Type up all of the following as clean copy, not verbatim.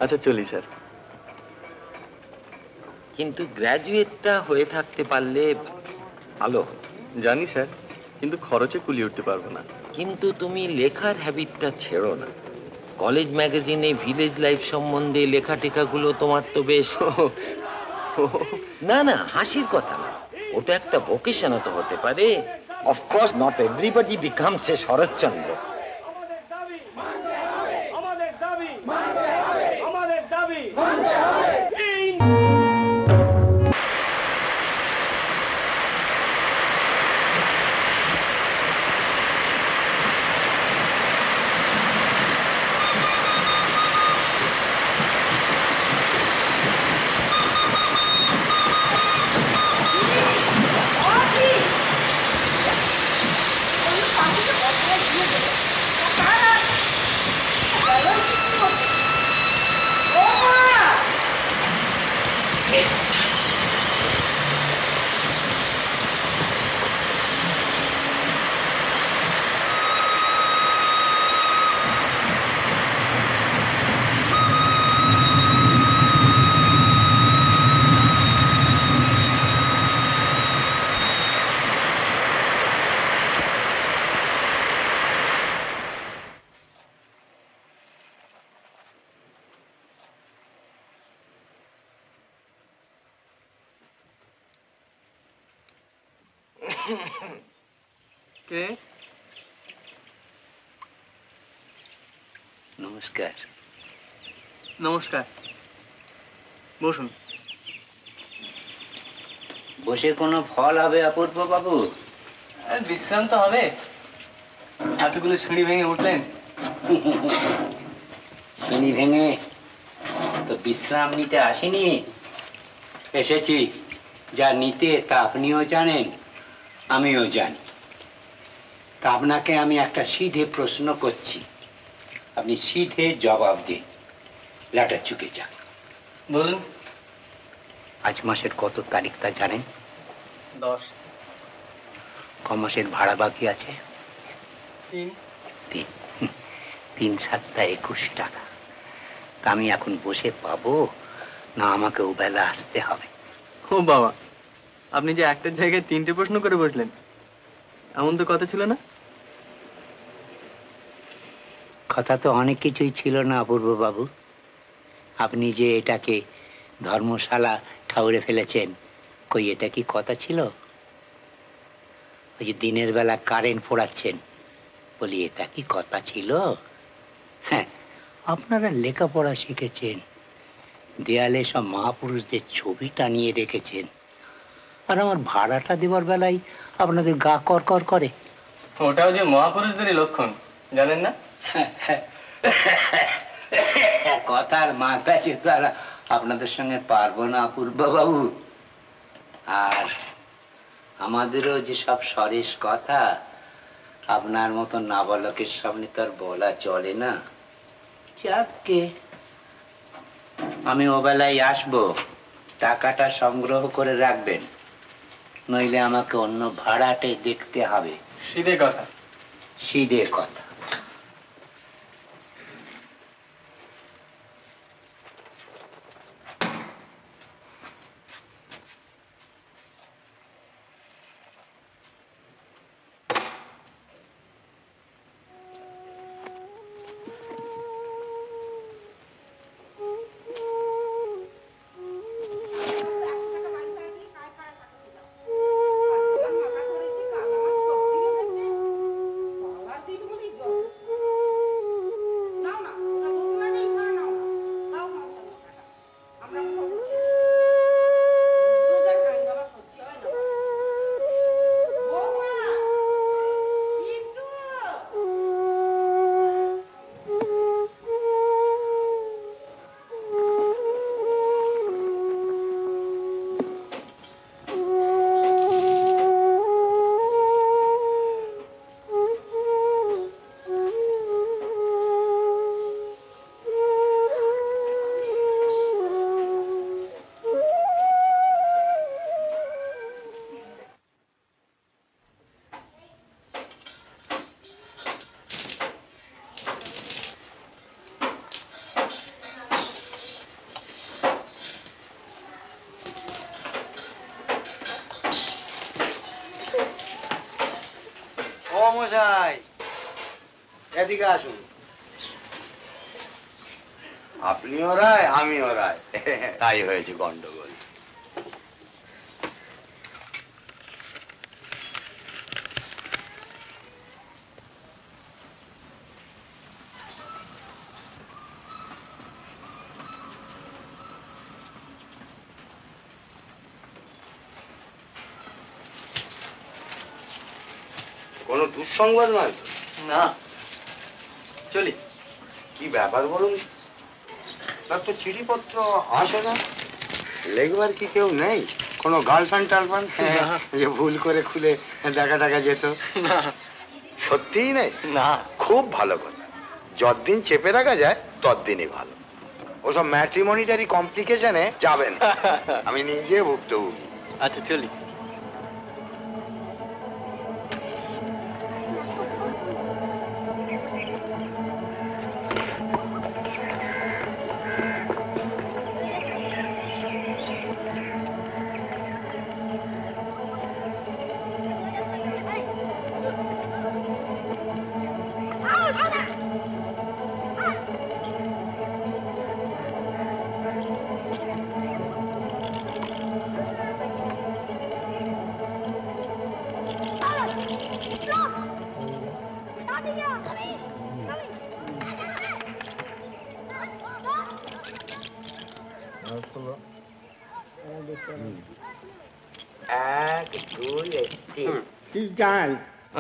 আচ্ছা চলি স্যার। কিন্তু গ্র্যাজুয়েটটা হয়ে থাকতে পারলে ভালো। জানি স্যার, কিন্তু খরচে কুলিয়ে উঠতে পারবো না। কিন্তু তুমি লেখার হ্যাবিটটা ছেড়ো না। কলেজ ম্যাগাজিনে ভিলেজ লাইফ সম্বন্ধে লেখা টেখাগুলো তোমার তো বেশ। না না, হাসির কথা না, ওটা একটা ভোকেশনও তো হতে পারে। Of course not everybody becomes a Saratchandra. কে? নমস্কার। নমস্কার, বসুন। বসে কোনো ফল হবে অপূর্ব বাবু? বিশ্রাম তো হবে। এতগুলো সিঁড়ি ভেঙে উঠলেন। সিঁড়ি ভেঙে তো বিশ্রাম নিতে আসিনি, এসেছি যা নিতে তা আপনিও জানেন, আমিও জানি। তা আপনাকে আমি একটা সিধে প্রশ্ন করছি, আপনি সিধে জবাব দিন, লেটার চুকে যান। বলুন। আজ মাসের কত তারিখ তা জানেন? 10। ক মাসের ভাড়া বাকি আছে? 3। 3 7 21 টাকা। তা আমি এখন বসে পাবো না আমাকে ও বেলা আসতে হবে? ও বাবা, আপনি যে একটার জায়গায় 3টে প্রশ্ন করে বসলেন, এমন তো কথা ছিল না। কথা তো অনেক কিছুই ছিল না অপূর্ব বাবু। আপনি যে এটাকে ধর্মশালা ঠাউরে ফেলেছেন, কই এটা কি কথা ছিল? ওই যে দিনের বেলা কারেন্ট পোড়াচ্ছেন, বলি এটা কি কথা ছিল? হ্যাঁ, আপনারা লেখাপড়া শিখেছেন, দেয়ালে সব মহাপুরুষদের ছবি টানিয়ে রেখেছেন, আর আমার ভাড়াটা দেওয়ার বেলায় আপনাদের গা কর কর করে। ওটাও যে মহাপুরুষদেরই লক্ষণ, জানেন না? কথার মাথা চেতারা আপনাদের সঙ্গে পারবো না অপূর্ব বাবু। আর আমাদেরও যে সব সরেস কথা আপনার মতো নাবালকের সামনে তার বলা চলে না। যাকে আমি ও বেলায় আসবো, টাকাটা সংগ্রহ করে রাখবেন, নইলে আমাকে অন্য ভাড়াটে দেখতে হবে। সিধে কথা। সিধে কথা। ও মশাই, এদিকে আসুন। আপনিও রায়, আমিও রায়, তাই হয়েছে গন্ডগোল। কোনো দুঃসংবাদ নয় তো? না, চলি। কি ব্যাপার বলুন? তার তো চিঠিপত্র আসে না। লেখবার কি কেউ নেই? কোনো গার্লফ্রেন্ড টার্লফ্রেন্ড যে ভুল করে খুলে দেখা টাকা যেত? না সত্যিই নেই? না। খুব ভালো কথা। যতদিন চেপে রাখা যায় ততদিনই ভালো। ওসব ম্যাট্রিমনিটারি কমপ্লিকেশনে যাবেন না। আমি নিজে ভুক্তভোগী। আচ্ছা চলি।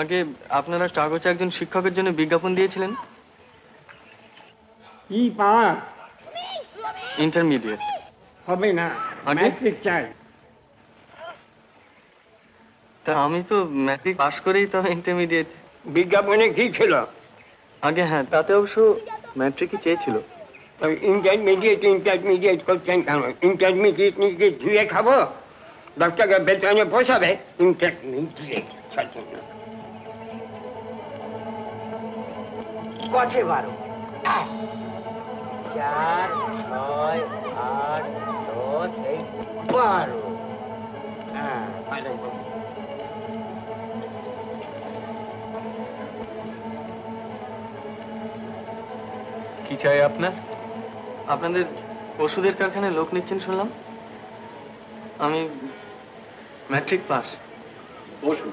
আগে আপনারা কাগজে একজন শিক্ষকের জন্য বিজ্ঞাপন দিয়েছিলেন। কি পাস ইন্টারমিডিয়েট হবে না, আগে? ম্যাট্রিক চাই। তা আমি তো ম্যাট্রিক পাশ করেই তো ইন্টারমিডিয়েট। বিজ্ঞাপনে কি ছিল? আগে হ্যাঁ, তাতে অবশ্য ম্যাট্রিকই চেয়েছিল। ইন্টারমিডিয়েট করছেন কেন? ইন্টারমিডিয়েট নিজে ধুয়ে খাবো, 10 টাকা বেতনে পোষাবে। ইন্টারমিডিয়েট কছে 12 1 4 6 8 10 এই 12। হ্যাঁ, কি চাই আপনার? আপনাদের ওষুধের কারখানায় লোক নিচ্ছেন শুনলাম। আমি ম্যাট্রিক পাস। বসুন।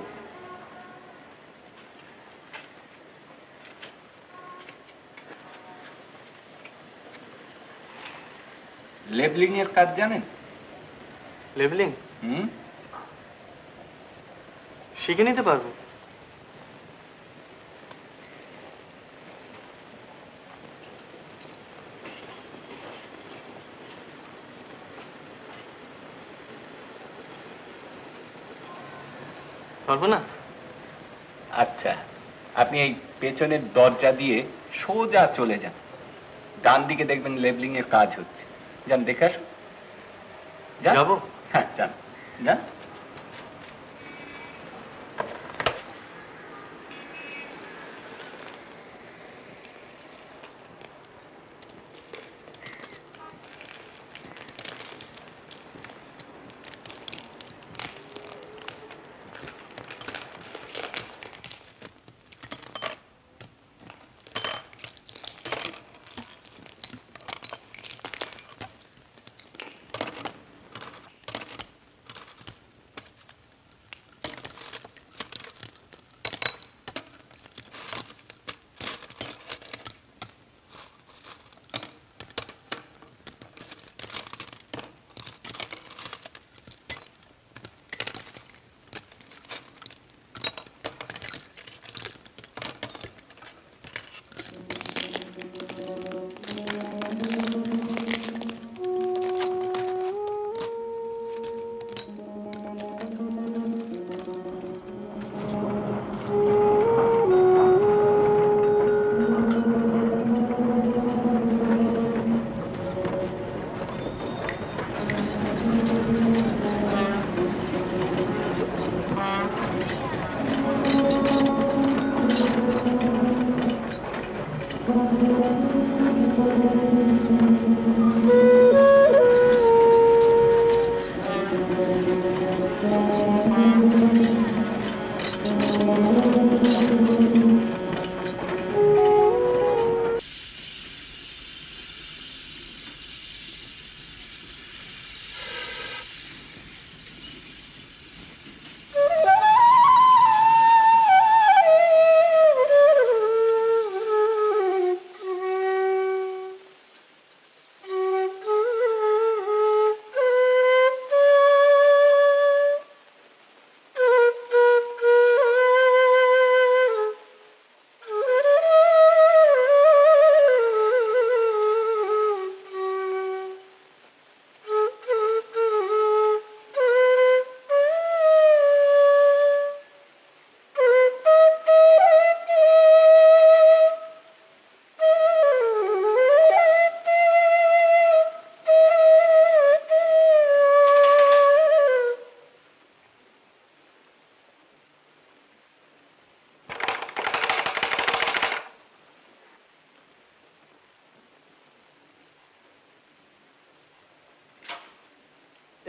লেবলিং এর কাজ জানেন? লেভেলিং শিখে নিতে পারবো। পারবো না? আচ্ছা, আপনি এই পেছনের দরজা দিয়ে সোজা চলে যান, ডান দিকে দেখবেন লেবলিং এর কাজ হচ্ছে। যান, দেখে আসুন। যাবো? হ্যাঁ, যান যান।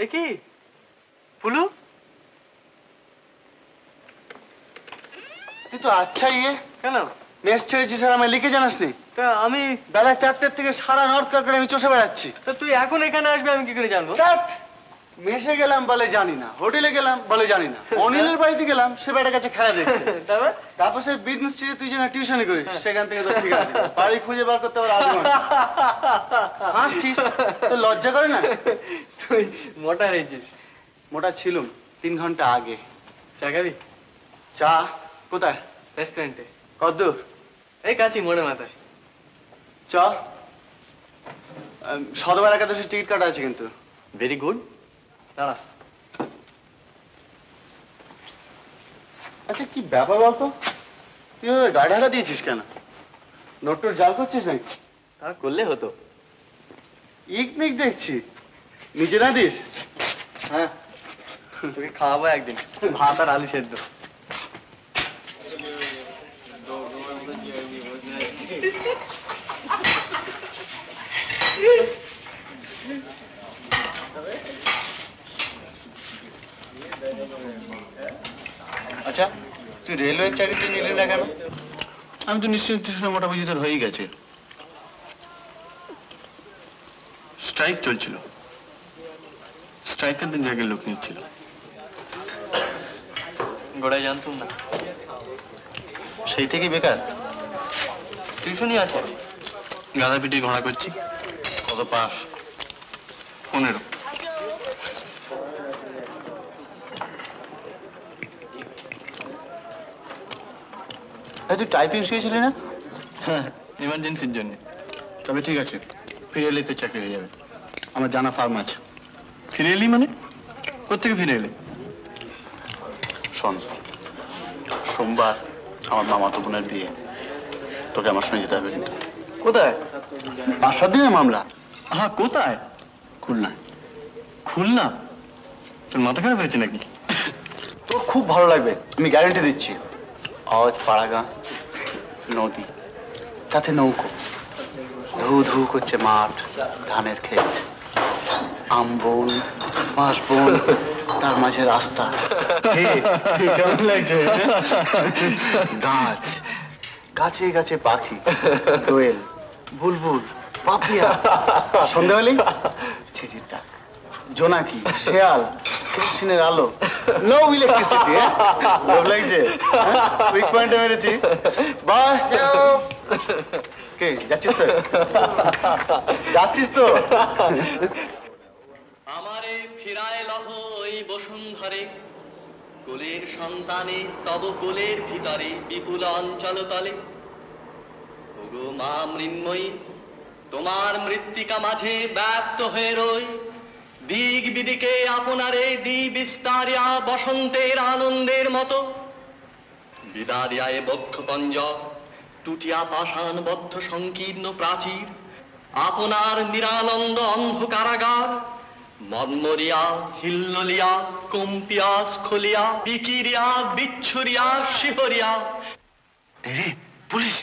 এ কি ফুলু, তুই তো আচ্ছা কেন? নেক্সট ছেড়েছিস আর আমায় লিখে জানাস নি? তা আমি বেলা 4টের থেকে সারা নর্থ কালকাটা আমি চষে বেড়াচ্ছি। তা তুই এখন এখানে আসবে আমি কি করে জানবো? ধ্যাৎ, মেসে গেলাম বলে জানি না, হোটেলে গেলাম বলে জানি না, অনিলের বাড়িতে গেলাম সে বেটার কাছে খেলা দেখতে, তারপর সে বিজনেস ছেড়ে তুই যেন টিউশনি করিস সেখান থেকে তো ঠিক আছে, বাড়ি খুঁজে বার করতে আবার আধ ঘন্টা। হাসছিস, তো লজ্জা করে না? তুই মোটা হয়েছিস। মোটা ছিলুম 3 ঘন্টা আগে। চা খাবি? চা কোথায়? রেস্টুরেন্টে। কদ্দূর? এই কাছি মোড়ে মাথায়। চ। সদবার একাদশীর টিকিট কাটা আছে কিন্তু। ভেরি গুড, দাঁড়া। আচ্ছা কি ব্যাপার বলতো, তুই গাড়ি হারা দিয়েছিস কেন? নোটটোর জাল করছিস নাকি? তা করলে হতো। ইকনিক দেখছি, নিজে না দিস? হ্যাঁ, তোকে খাওয়াবো একদিন, ভাত আর আলু সেদ্ধ। আচ্ছা তুই রেলওয়ে চাকরিতে নিলি না কেন? আমি তো নিশ্চিত মোটামুটি তোর হয়েই গেছে। স্ট্রাইক চলছিল, স্ট্রাইকের দিন জায়গায় লোক নিচ্ছিল। গোড়ায় জানতুম না। সেই থেকে বেকার। টিউশনই আছে। গাদা পিটি ঘোড়া করছি। কত পাস? 15। তুই টাইপিং শিখেছিলি না? হ্যাঁ, ইমার্জেন্সির জন্য। তবে ঠিক আছে, ফিরে এলে তো চাকরি হয়ে যাবে। আমার জানা ফার্ম আছে। ফিরে এলি মানে? কোথেকে ফিরে এলি? শোন, সোমবার আমার মামাতো বোনের বিয়ে, তোকে আমার সঙ্গে যেতে হবে কিন্তু। কোথায়? 5-7 দিনের মামলা। হ্যাঁ, কোথায়? খুলনায়। খুলনা? তোর মাথা খারাপ হয়েছে নাকি? তোর খুব ভালো লাগবে, আমি গ্যারান্টি দিচ্ছি। আওয়াজ পাড়াগা, নদী, তাতে নৌকো, ধু ধু করছে মাঠ, ধানের ক্ষেত, আম বন, বাঁশ বন, তার মাঝে রাস্তা। কেমন লাগছে? গাছ, গাছে গাছে পাখি, দোয়েল, বুলবুল, পাপিয়া, সন্ধ্যা হলেই ছিচির ডাক, জোনাকি, শেয়াল, কেরোসিনের আলো, নো ইলেকট্রিসিটি। লোভ লাগছে? উইক পয়েন্টে মেরেছি। বাই। কে যাচ্ছিস তো? যাচ্ছিস তো? আমারে ফিরায় লহ ওই বসুন্ধরে, কুলের সন্তানে তব কুলের ভিতরে বিপুল অঞ্চল তলে। ওগো মা মৃন্ময়ী, তোমার মৃত্তিকা মাঝে ব্যাপ্ত হয়ে রই, দিক বিদিকে আপনারে দি বিস্তারিয়া বসন্তের আনন্দের মতো। বিদারিয়ায় বদ্ধ পঞ্জর, টুটিয়া পাষাণ বদ্ধ সংকীর্ণ প্রাচীর, আপনার নিরানন্দ অন্ধকারাগার, মন্মরিয়া, হিল্লোলিয়া, কম্পিয়া, স্খলিয়া, বিকিরিয়া, বিচ্ছুরিয়া, শিহরিয়া। পুলিশ।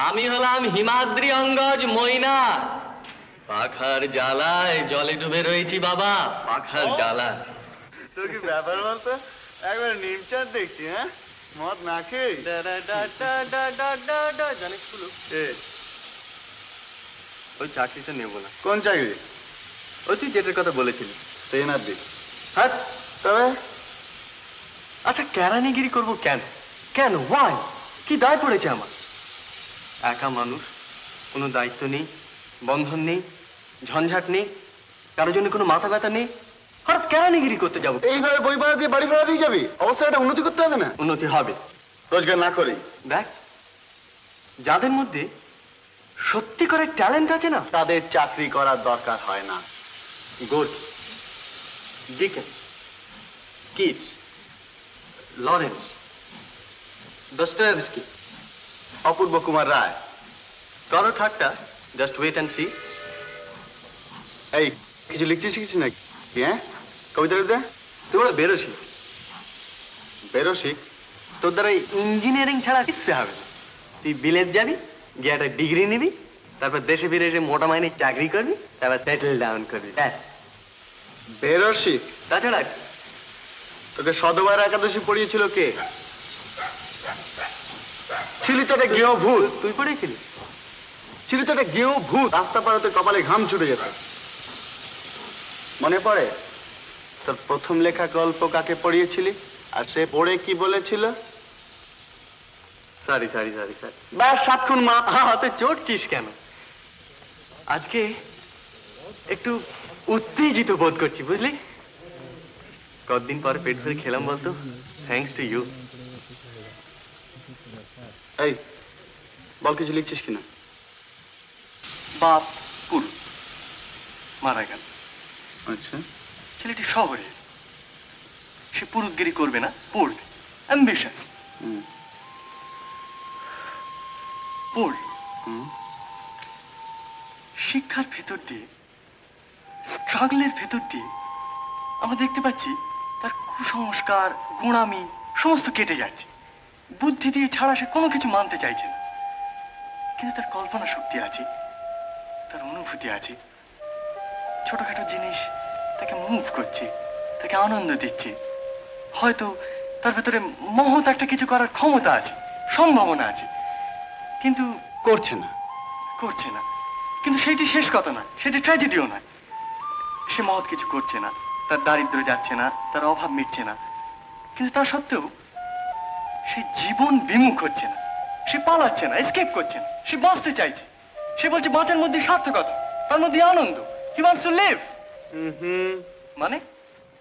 আমি হলাম হিমাদ্রি অঙ্গজ ময়না। পাখার জ্বালায় জলে ডুবে রয়েছি বাবা, পাখার জ্বালায়। তোর কি ব্যাপার বলতো? একবার নিমচাঁদ দেখছি, হ্যাঁ, মদ না খেয়ে। জানিস ফুলু, ওই চাকরিটা নেবো না। কোন চাকরি? ওই তুই যেটার কথা বলেছিলি, ট্রেনার দিক। হ্যাঁ। তবে আচ্ছা, কেরানিগিরি করবো কেন? কেন? ওয়াই? কি দায় পড়েছে আমার? একা মানুষ, কোনো দায়িত্ব নেই, বন্ধন নেই, ঝঞ্ঝাট নেই, কারোর জন্য কোনো মাথা ব্যথা নেই। হঠাৎ কেরানিগিরি করতে যাবো? এইভাবে বই ভাড়া দিয়ে বাড়ি ভাড়া দিয়ে যাবি? অবস্থাটা উন্নতি করতে হবে না? উন্নতি হবে। রোজগার না করি। দেখ, যাদের মধ্যে সত্যি করে ট্যালেন্ট আছে না, তাদের চাকরি করার দরকার হয় না। Good, Dickens, Keats, Lawrence, Dostoevsky, Apurba Kumar Ray. কারো ঠাট্টা, জাস্ট ওয়েট অ্যান্ড সি। এই কিছু লিখতে শিখেছিস নাকি? হ্যাঁ, কবিতা লিখতে? তুই বড় বেরোসি। বেরোশিক? তোর দ্বারা ইঞ্জিনিয়ারিং ছাড়া কিচ্ছু হবে না। তুই বিলেত যাবি, গিয়ে একটা ডিগ্রি নিবি, তারপর দেশে ফিরে এসে মোটা মাইনে চাকরি করবি, তারপর সেটেল ডাউন করবি, ব্যাস। বেরসি, তাছাড়া কি? তোকে সদবার একাদশী পড়িয়েছিল কে? ছিলি তো একটা গেঁয়ো ভূত, তুই পড়েছিলি? ছিলি তো একটা গেঁয়ো ভূত, রাস্তা পাড়াতে কপালে ঘাম ছুটে যেত। মনে পড়ে তোর প্রথম লেখা গল্প কাকে পড়িয়েছিলি, আর সে পড়ে কি বলেছিল? সরি। ব্যাস 7 খুন মা। হাতে চড়ছিস কেন? আজকে একটু উত্তেজিত বোধ করছি, বুঝলি? কতদিন পরে পেট ভরে খেলাম বলতো, থ্যাঙ্কস টু ইউ। এই বল, কিছু লিখছিস কিনা? বাপ পুরুষ মারা গেল, আচ্ছা, ছেলেটি শহরে, সে পুরুতগিরি করবে না, পড়বে, অ্যাম্বিশাস পড়বে। শিক্ষার ভেতর দিয়ে, স্ট্রাগলের ভেতর দিয়ে আমরা দেখতে পাচ্ছি তার কুসংস্কার, গোঁড়ামি সমস্ত কেটে যাচ্ছে। বুদ্ধি দিয়ে ছাড়া সে কোনো কিছু মানতে চাইছে না, কিন্তু তার কল্পনা শক্তি আছে, তার অনুভূতি আছে। ছোটখাটো জিনিস তাকে মুভ করছে, তাকে আনন্দ দিচ্ছে। হয়তো তার ভেতরে মহৎ একটা কিছু করার ক্ষমতা আছে, সম্ভাবনা আছে, কিন্তু করছে না। কিন্তু সেটি শেষ কথা না, সেটি ট্র্যাজেডিও নয়। সে মহৎ কিছু করছে না, তার দারিদ্র্য যাচ্ছে না, তার অভাব মিটছে না, কিন্তু তা সত্ত্বেও সে জীবন বিমুখ হচ্ছে না, সে পালাচ্ছে না, এসকেপ করছে না, সে বাঁচতে চাইছে। সে বলছে বাঁচার মধ্যে সার্থকতা, তার মধ্যে আনন্দ। He wants to live. মানে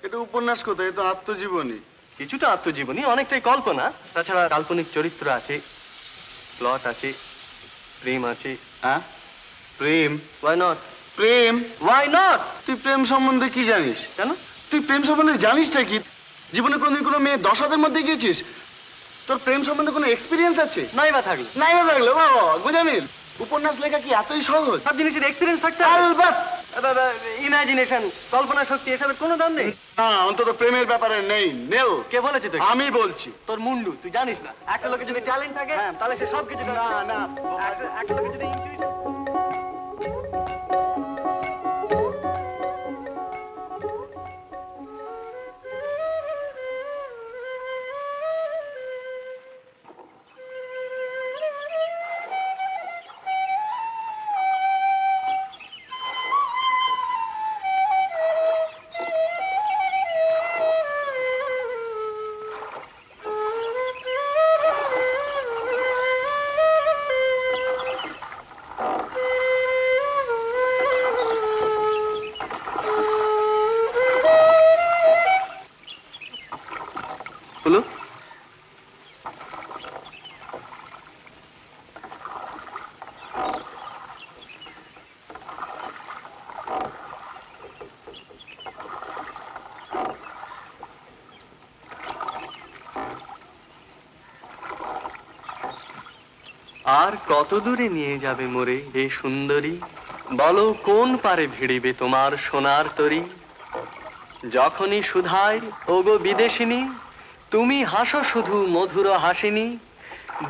এটা উপন্যাস কোথায়? এটা আত্মজীবনী। কিছুটা আত্মজীবনী, অনেকটাই কল্পনা। তাছাড়া কাল্পনিক চরিত্র আছে, প্লট আছে, প্রেম আছে। হ্যাঁ, প্রেম। Why not? প্রেম, ওয়াই নট? তুই প্রেম সম্বন্ধে কি জানিস? কেন? তুই প্রেম সম্বন্ধে জানিসটা কি? জীবনে কোনদিন কোনো মেয়ে 10 হাতের মধ্যে গিয়েছিস? তোর প্রেম সম্বন্ধে কোনো এক্সপিরিয়েন্স আছে? নাই বা থাকলে? নাই বা থাকলে গুজামিল, উপন্যাস লেখা কি এতই সহজ? সব জিনিসের এক্সপিরিয়েন্স থাকতে আলবাত। ইমাজিনেশন, কল্পনা শক্তি, এসবের কোনো দাম নেই। না, অন্তত প্রেমের ব্যাপারে নেই। নেল। কে বলেছে তোকে? আমি বলছি। তোর মুন্ডু, তুই জানিস না একটা লোকের যদি ট্যালেন্ট থাকে তাহলে সে সব কিছু করে। না, একটা লোকের যদি intuition- হলো আর কত দূরে নিয়ে যাবে মোরে হে সুন্দরী, বলো কোন পারে ভিড়িবে তোমার সোনার তরী। যখনই সুধায় ওগো বিদেশিনী, তুমি হাসো শুধু মধুর হাসিনী।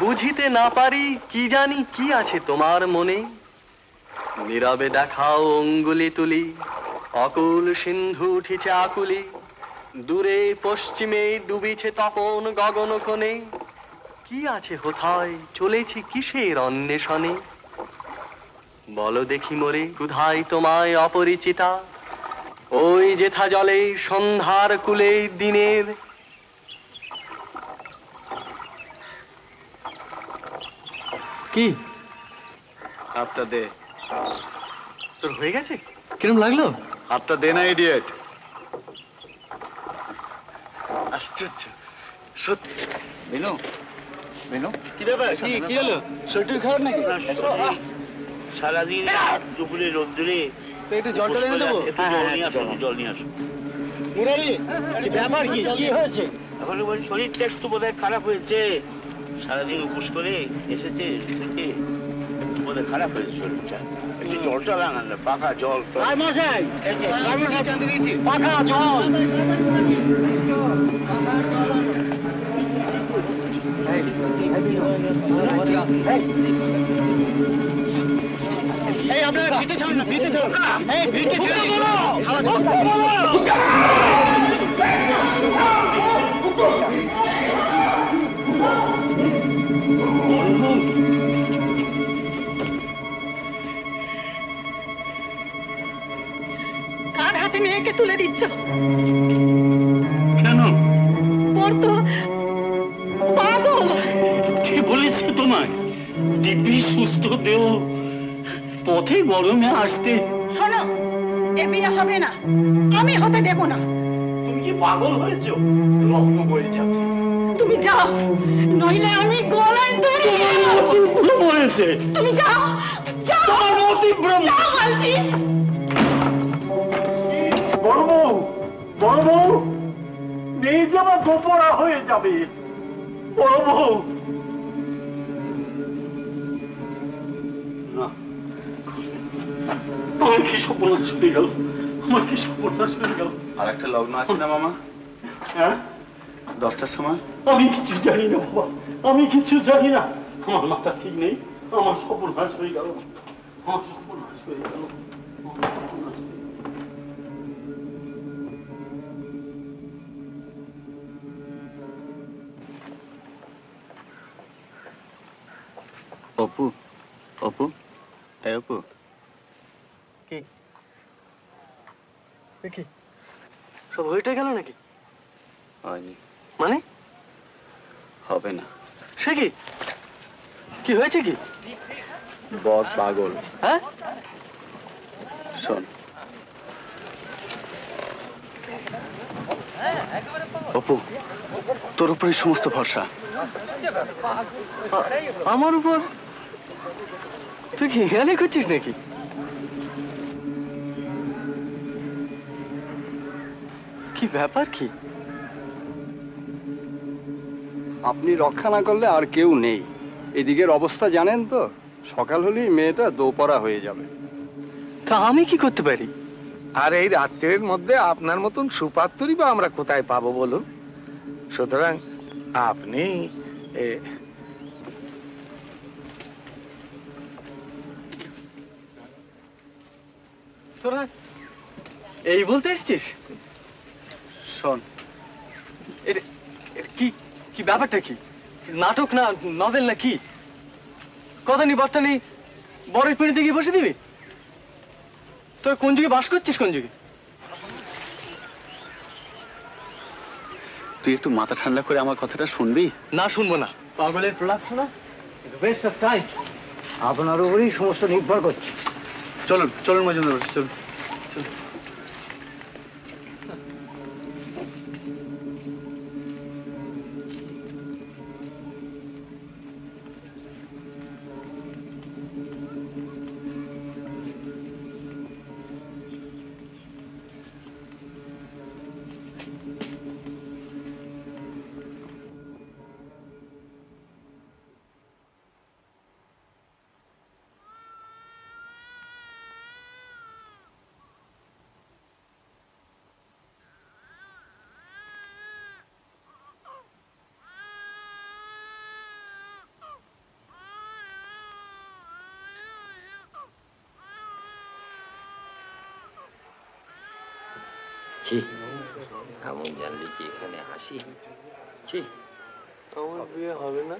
বুঝিতে না পারি কি জানি কি আছে তোমার মনে, নীরবে দেখাও অঙ্গুলি তুলি, অকুল সিন্ধু উঠিছে আকুলি। দূরে পশ্চিমে ডুবিছে তপন গগন কোণে, কি আছে হোথায় চলেছি কিসের অন্বেষণে। বলো দেখি মোরে ক্ষুধায় তোমায় অপরিচিতা, ওই যেথা জলে সন্ধ্যার কুলে দিনের। কি হাতটা দে। তোর হয়ে গেছে? কিরম লাগলো? হাতটা দে না, ইডিয়েট। আশ্চর্য সত্যি। বিনু, বিনু, কি ব্যাপার? কি হলো? শরীর খারাপ নাকি? সারাদিন দুপুরে রোদ্দুরে তো একটু জল টল এনে দেবো? জল নিয়ে আসো। মুরারি, কি ব্যাপার? কি হয়েছে? এখন বলি শরীরটা একটু বোধহয় খারাপ হয়েছে, সারাদিন উপোস করে এসেছে থেকে একটু বোধহয় খারাপ হয়েছে শরীরটা। একটু জল টল আনান না, পাকা জল। মশাই, পাখা জল। আপনারা ভিটে ছাড়ুন না, ভিটে ছাড়ুন। এই ভিটে ছেড়ে দিন। কার হাতে মেয়েকে তুলে দিচ্ছ? কেন? ওর তো পাগল। কে বলেছে তোমায়? দিব্যি সুস্থ দেহ পথে গরমে আসতে। শোনো, এ বিয়ে হবে না, আমি হতে দেব না। তুমি কি পাগল হয়েছো? রক্ত বয়ে যাচ্ছে। তুমি যাও, নইলে আমি গলায় দড়ি দিয়ে দেব। ভ্রম হয়েছে। তুমি যাও, যাও, তোমার অতিভ্রম। যাও বলছি। বড় বউ, বড় বউ, মেয়ে যে আমার গোপরা হয়ে যাবে। বড় বউ, না, আমার কি সর্বনাশ হয়ে গেল, আমার কি সর্বনাশ হয়ে গেল। আর একটা লগ্ন আছে না মামা, হ্যাঁ, 10টার সময়? আমি কিছু জানি না বাবা, আমি কিছু জানি না। আমার মাথা ঠিক নেই, আমার সর্বনাশ হয়ে গেল, আমার সর্বনাশ হয়ে গেল, আমার সর্বনাশ হয়ে গেল। অপু, অপু, এই অপু, কি কি সব হয়েটে গেল নাকি? হয়নি, মানে হবে না। সে কি কি হয়েছে? কি বর পাগল। হ্যাঁ, শোন অপু, তোর উপরে সমস্ত ভরসা। আমার উপর? তুই কি হেয়ালি করছিস নাকি? কি ব্যাপার কি? আপনি রক্ষা না করলে আর কেউ নেই। এদিকের অবস্থা জানেন তো, সকাল হলেই মেয়েটা দোপরা হয়ে যাবে। তা আমি কি করতে পারি? আর এই রাত্রের মধ্যে আপনার মতন সুপাত্রই বা আমরা কোথায় পাবো বলুন? সুতরাং আপনি তোরা এই বলতে এসছিস? শোন, কি কি ব্যাপারটা কি? নাটক না নভেল না কি? কথা নেই বার্তা নেই, বরের পিড়িতে গিয়ে বসে দিবি? তোর কোন যুগে বাস করছিস? কোন যুগে? তুই একটু মাথা ঠান্ডা করে আমার কথাটা শুনবি? না, শুনবো না। পাগলের প্রলাপ শোনা ওয়েস্ট অফ টাইম। আপনার উপরেই সমস্ত নির্ভর করছে। চলুন চলুন মজুমদার, চলুন। এমন জানলি কি এখানে হাসি? ছি, আমার বিয়ে হবে না।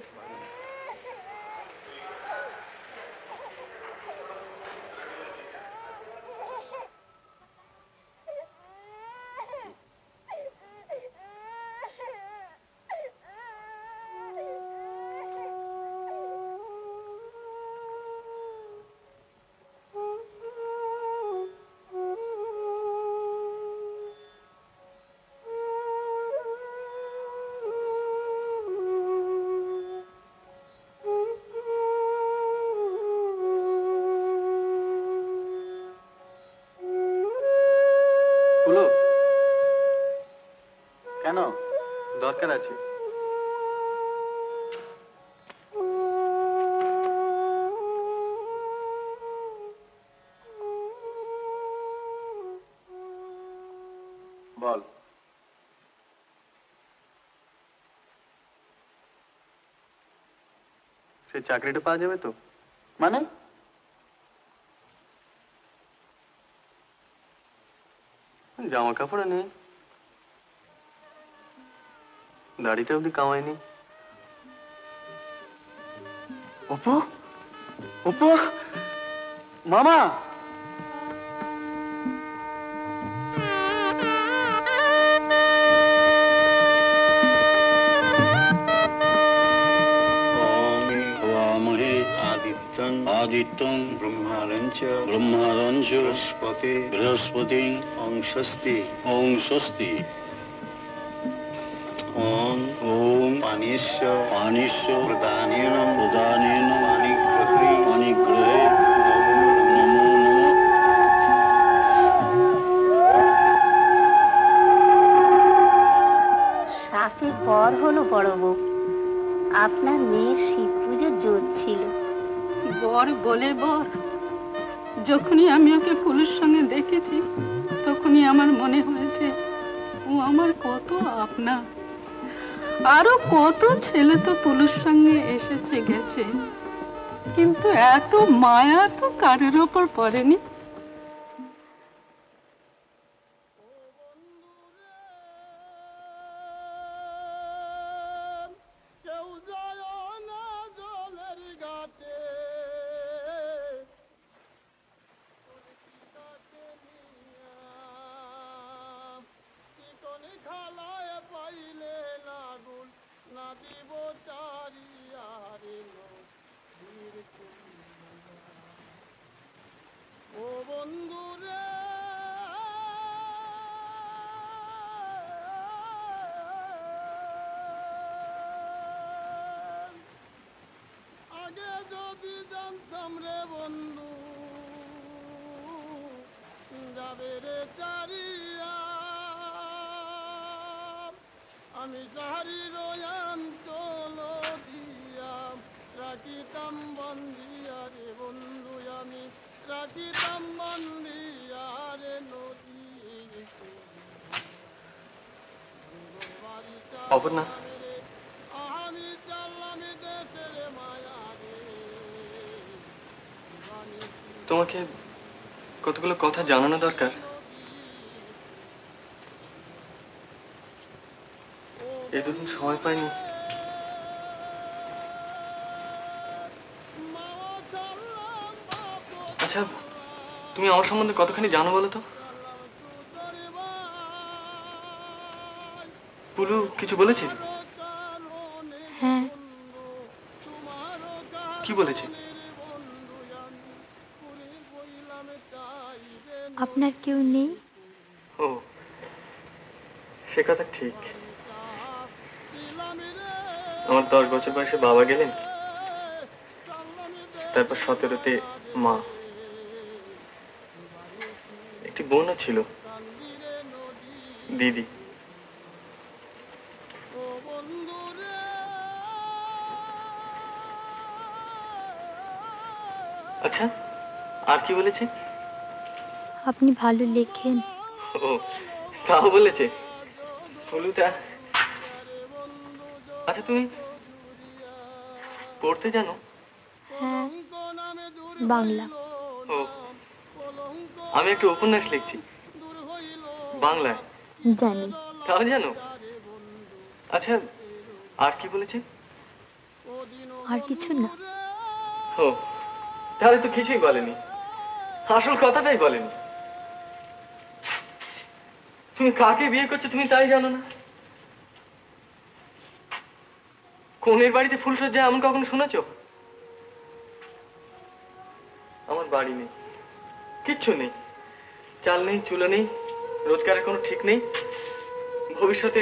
কেন? দরকার আছে। বল। সে চাকরিটা পাওয়া যাবে তো? মানে জামা কাপড় নেই, দাড়িটা অব্দি কামায়নি। অপু, অপু, মামা। आदित्यं ब्रह्माणञ्च बृहस्पति ओं स्वस्ति ओं पानिश्च प्रदानेन पानिग्रहे नमो नमः। সাপে পর হলো বড় বউ, আপনার মেয়ের শিব পুজোর জোর ছিল। বর বলে বর, যখনই আমি ওকে ফুলের সঙ্গে দেখেছি তখনই আমার মনে হয়েছে ও আমার কত আপনা। আরো কত ছেলে তো পুলুর সঙ্গে এসেছে গেছে, কিন্তু এত মায়া তো কারোর ওপর পড়েনি। আমি সাহারির অঞ্চল দিয়া রাখিতাম বন্দিয়া রে বন্ধু, আমি রাখিতাম বন্দিয়া রে নদী। অপর্ণা, আমি চাললাম দেশের মায়া রে। তোমাকে কতগুলো কথা জানানো দরকার। এই দুদিন সময় পাইনি। আচ্ছা, তুমি আমার সম্বন্ধে কতখানি জানো বলো তো? পুলু কিছু বলেছে? হ্যাঁ। কি বলেছে? আপনার কেউ নেই? ও, সে কথা ঠিক। আমার 10 বছর বয়সে বাবা গেলেন, তারপর 17তে মা। একটি বোনও ছিল, দিদি। আচ্ছা, আর কি বলেছে? আপনি ভালো লেখেন। ও, তাও বলেছে ফুলুটা। আচ্ছা, তুমি পড়তে জানো? হ্যাঁ, বাংলা। ও, আমি একটা উপন্যাস লিখছি বাংলায়। জানি। তাও জানো? আচ্ছা, আর কি বলেছে? আর কিছু না। ও, তাহলে তো কিছুই বলেনি, আসল কথাটাই বলেনি। তুমি কাকে বিয়ে করছো তুমি তাই জানো না? কোনের বাড়িতে ফুলসজ্জা এমন কখনো শুনেছো? আমার বাড়ি নেই, কিচ্ছু নেই, চাল নেই, চুলো নেই, রোজগারের কোনো ঠিক নেই। ভবিষ্যতে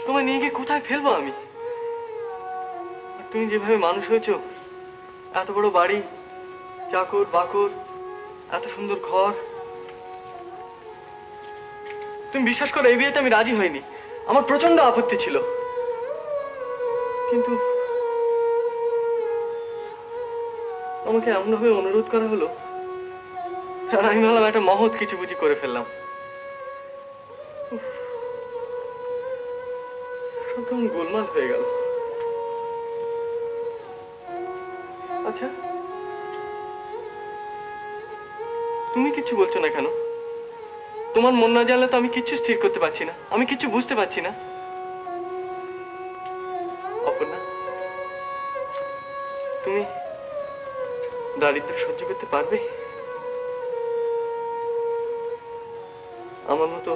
তোমায় নিয়ে গিয়ে কোথায় ফেলবো আমি? তুমি যেভাবে মানুষ হয়েছো, এত বড় বাড়ি, চাকর বাকর, এত সুন্দর ঘর, তুমি বিশ্বাস করো এই বিয়েতে আমি রাজি হইনি। আমার প্রচন্ড আপত্তি ছিল, কিন্তু আমাকে এমনভাবে অনুরোধ করা হলো, আর আমি ভাবলাম একটা মহৎ কিছু বুঝি করে ফেললাম। সব কেমন গোলমাল হয়ে গেল। আচ্ছা, তুমি কিচ্ছু বলছো না কেন? তোমার মন না জানলে তো আমি কিচ্ছু স্থির করতে পারছি না, আমি কিচ্ছু বুঝতে পারছি না। অপর্ণা, তুমি দারিদ্র সহ্য করতে পারবে? আমার মতো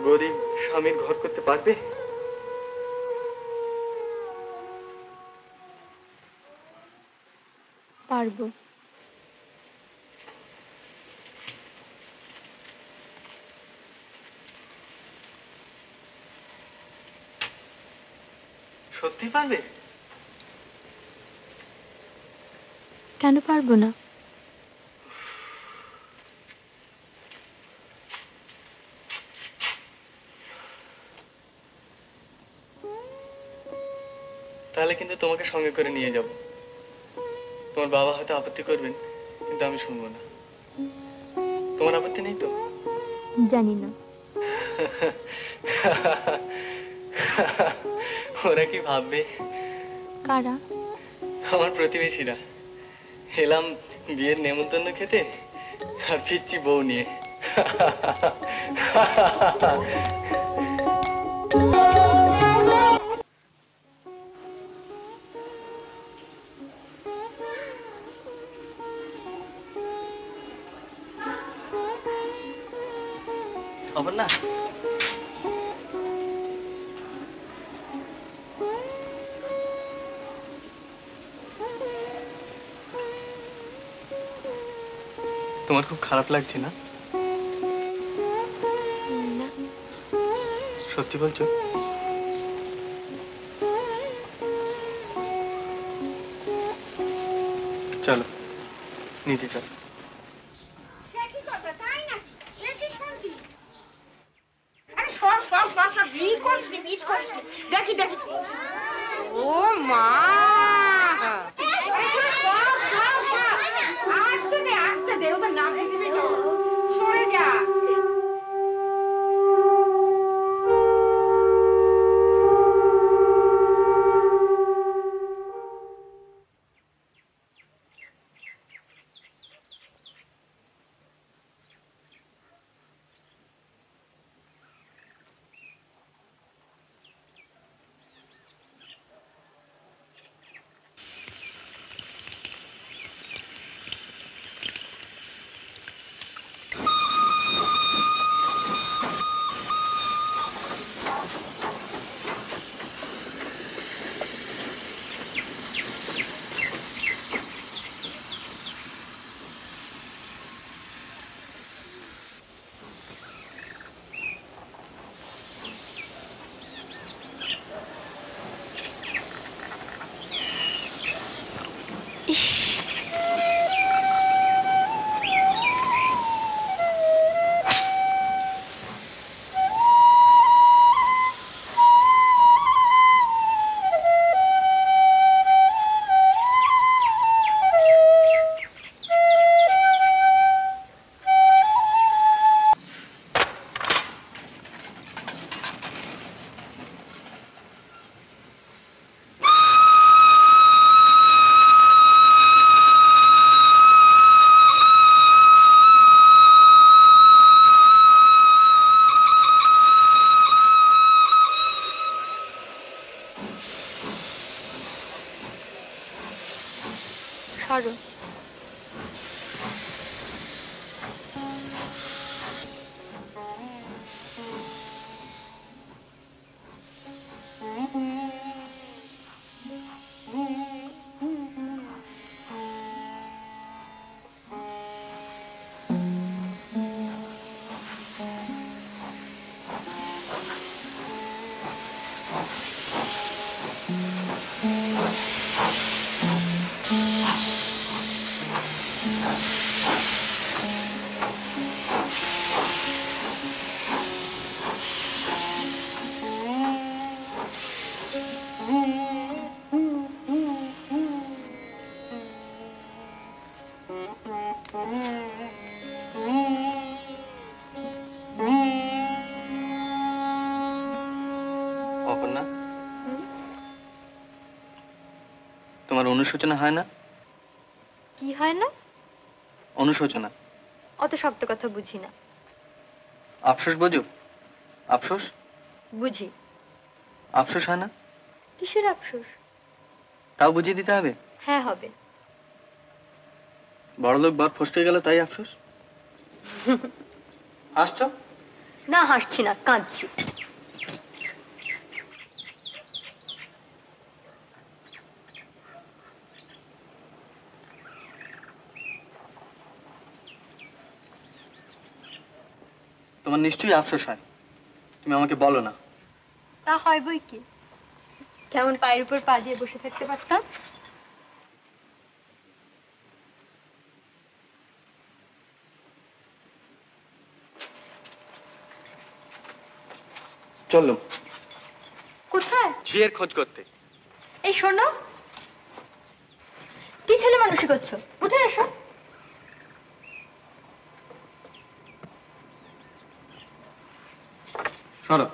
গরিব স্বামীর ঘর করতে পারবে? পারবো। সত্যি পারবে? কেন পারবো না? তাহলে কিন্তু তোমাকে সঙ্গে করে নিয়ে যাব। তোমার বাবা হয়তো আপত্তি করবেন, কিন্তু আমি শুনবো না। তোমার আপত্তি নেই তো? জানি না। ওরা কি ভাববে? কারা? আমার প্রতিবেশীরা। এলাম বিয়ের নেমন্তন্ন খেতে, আর ফিরছি বউ নিয়ে। অপর্ণা, তোমার খুব খারাপ লাগছে না? সত্যি বলছো? চলো নিচে চলো। দেখি দেখি। ও মা, আসতে দে আসতে দে, ওদের নাম দিবি তো, সরে যা। সরো। অপর্ণা, তোমার অনুশোচনা হয় না? কি হয় না? অনুশোচনা। অত শক্ত কথা বুঝি না। আফসোস বোঝো? আফসোস বুঝি। আফসোস হয় না? কিসের আফসোস? তাও বুঝিয়ে দিতে হবে? হ্যাঁ হবে। বড়লোক বাপ ফসকে গেল তাই আফসোস? হাসছো? না হাসছি না, কাঁদছি। তোমার নিশ্চয়ই আফসোস হয়, তুমি আমাকে বলো না। তা হয় বই কি, কেমন পায়ের উপর পা দিয়ে বসে থাকতে পারতাম। চললুম। কোথায়? ঝিয়ের খোঁজ করতে। এই শোনো, কি ছেলে মানুষই করছো, উঠে এসো। সরো।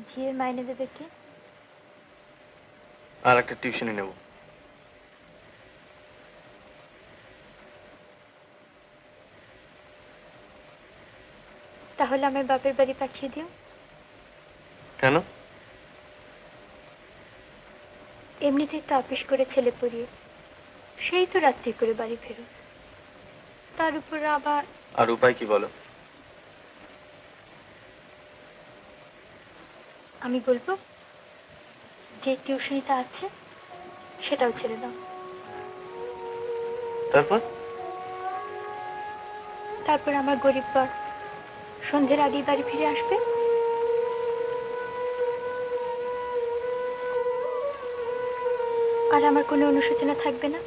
ঝিয়ের মাইনে দেবে কে? আর একটা টিউশনে নেব। তাহলে আমার বাপের বাড়ি পাঠিয়ে দিও। কেন? এমনিতেই তো আপিস করে ছেলে পড়িয়ে সেই তো রাত্রি করে বাড়ি ফেরো, তার উপর আবার। আর উপায় কি বলো? আমি বলবো যে টিউশনিটা আছে সেটাও ছেড়ে দাও। তারপর? তারপর আমার গরিব বর সন্ধ্যের আগেই বাড়ি ফিরে আসবে। আর আমার কোনো অনুশোচনা থাকবে না।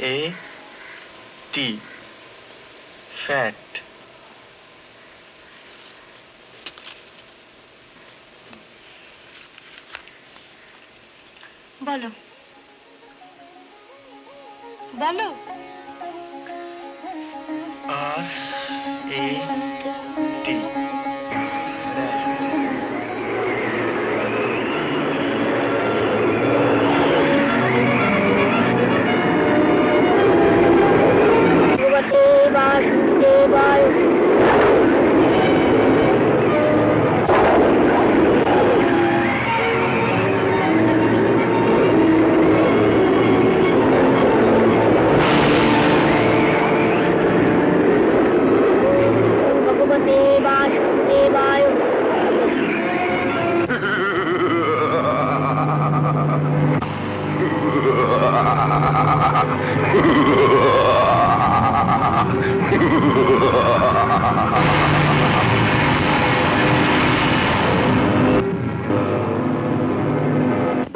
F-A-T, fat. বলো বলো। R-A-T. ভগবতে বাস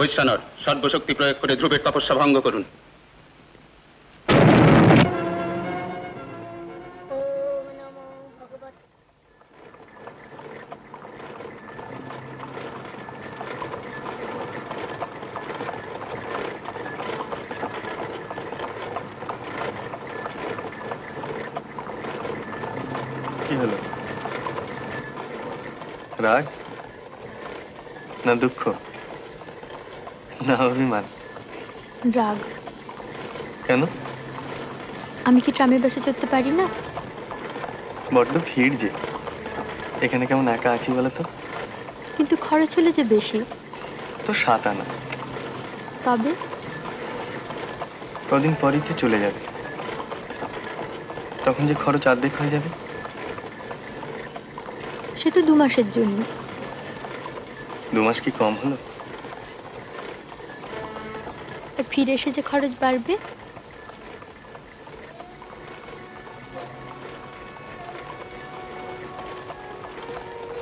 বৈশ্বানর সর্বশক্তি প্রয়োগ করে ধ্রুবের তপস্যা ভঙ্গ করুন। কি হলো? রাগ না দুঃখ না অভিমান? রাগ। কেন? আমি কি ট্রামে বাসে চড়তে পারি না? বড্ড ভিড় যে, এখানে কেমন একা আছি বলো তো? কিন্তু খরচ হলে যে বেশি। তো 7 আনা। তবে কদিন পরই তো চলে যাবে, তখন যে খরচ অর্ধেক হয়ে যাবে। সে তো 2 মাসের জন্য। 2 মাস কি কম হলো? আর ফিরে এসে যে খরচ বাড়বে।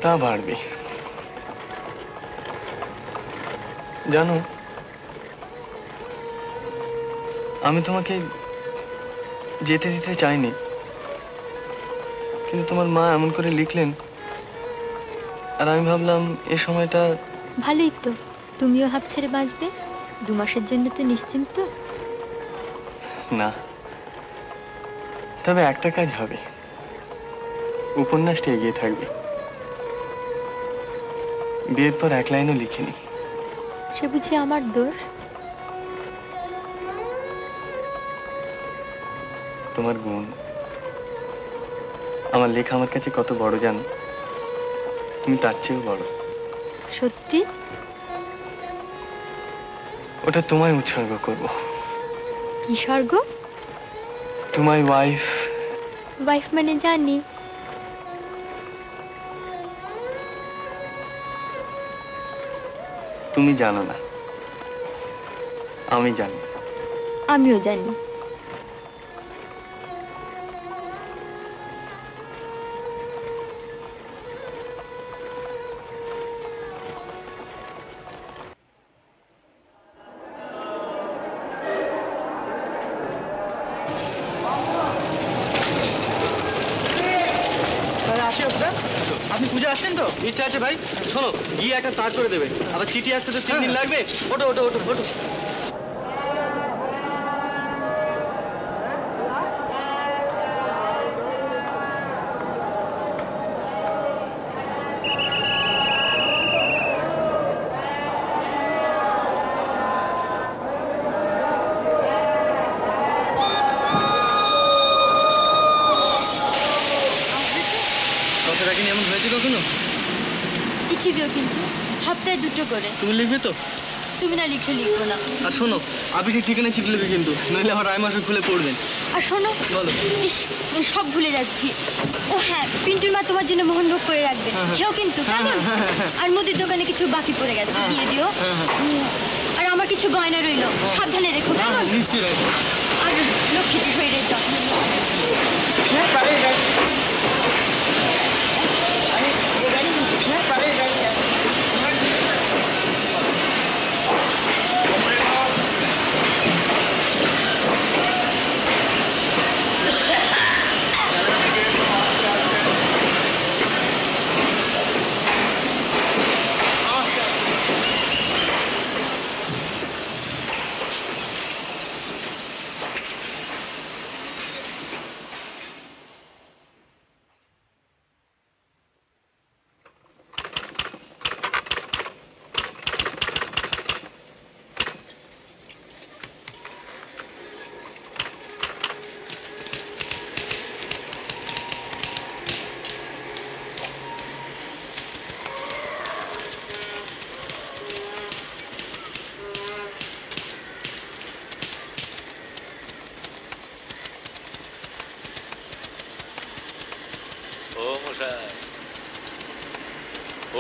তা বাড়বে। জানো, আমি তোমাকে যেতে দিতে চাইনি, কিন্তু তোমার মা এমন করে লিখলেন, আর আমি ভাবলাম এ সময়টা ভালোই তো, তুমিও হাঁপ ছেড়ে বাঁচবে। 2 মাসের জন্য তো নিশ্চিন্ত। না, তবে একটা কাজ হবে, উপন্যাসটা এগিয়ে থাকবে। বিয়ের পর 1 লাইনও লিখিনি। সে বুঝি আমার দোষ? তোমার গুণ। আমার লেখা আমার কাছে কত বড় জানো? তুমি তার চেয়েও বড়। সত্যি? ওটা তোমায় উৎসর্গ করব। কি স্বর্গ? To my wife. ওয়াইফ মানে জানি। তুমি জানো না, আমি জানি। আমিও জানি। আপনি পূজা আসছেন তো? ইচ্ছা আছে ভাই। শোনো, গিয়ে একটা তার করে দেবে, আবার চিঠি আসতে তো 3 দিন লাগবে। ওটো ওটো ওটো ওটো। কথাটা কি এমন হয়েছে কখনো? চিঠি দিও কিন্তু সপ্তাহে 2টো করে। তুমি লিখবে তো? তুমি না লিখে লিখবো না। আর শোনো, আপিসের ঠিকানা চিঠি লিখবে কিন্তু, নইলে আমার রায়মাসে খুলে পড়বেন। আর শোনো, বলো। ইস, আমি সব ভুলে যাচ্ছি। ও হ্যাঁ, পিন্টুর মা তোমার জন্য মোহনভোগ করে রাখবে। খেও কিন্তু, কেমন? আর মুদির দোকানে কিছু বাকি পড়ে গেছে, দিয়ে দিও। আর আমার কিছু গয়না রইলো, সাবধানে রেখো, কেমন? নিশ্চয়ই রাখবো। আর লক্ষ্মীটি শরীরের যত্ন নিও।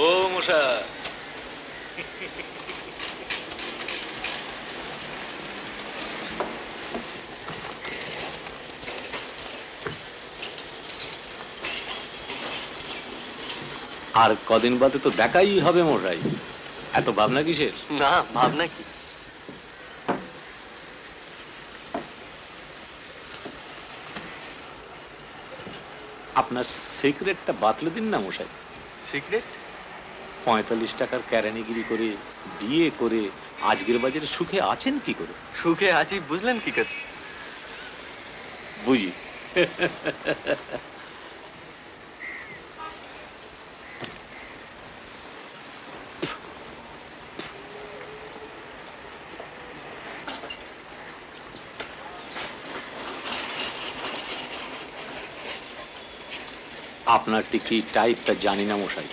ও মশাই, আর কদিন বাদে তো দেখাই হবে মশাই। এত ভাবনা কিসের? না, ভাবনা কি? আপনার সিক্রেটটা বাতলে দিন না মশাই। সিক্রেট? 45 টাকার কেরানিগিরি করে বিয়ে করে আজকের বাজারে সুখে আছেন কি করে? সুখে আছি বুঝলেন কি করে? বুঝি। আপনার টিকি টাইপটা জানি না মশাই,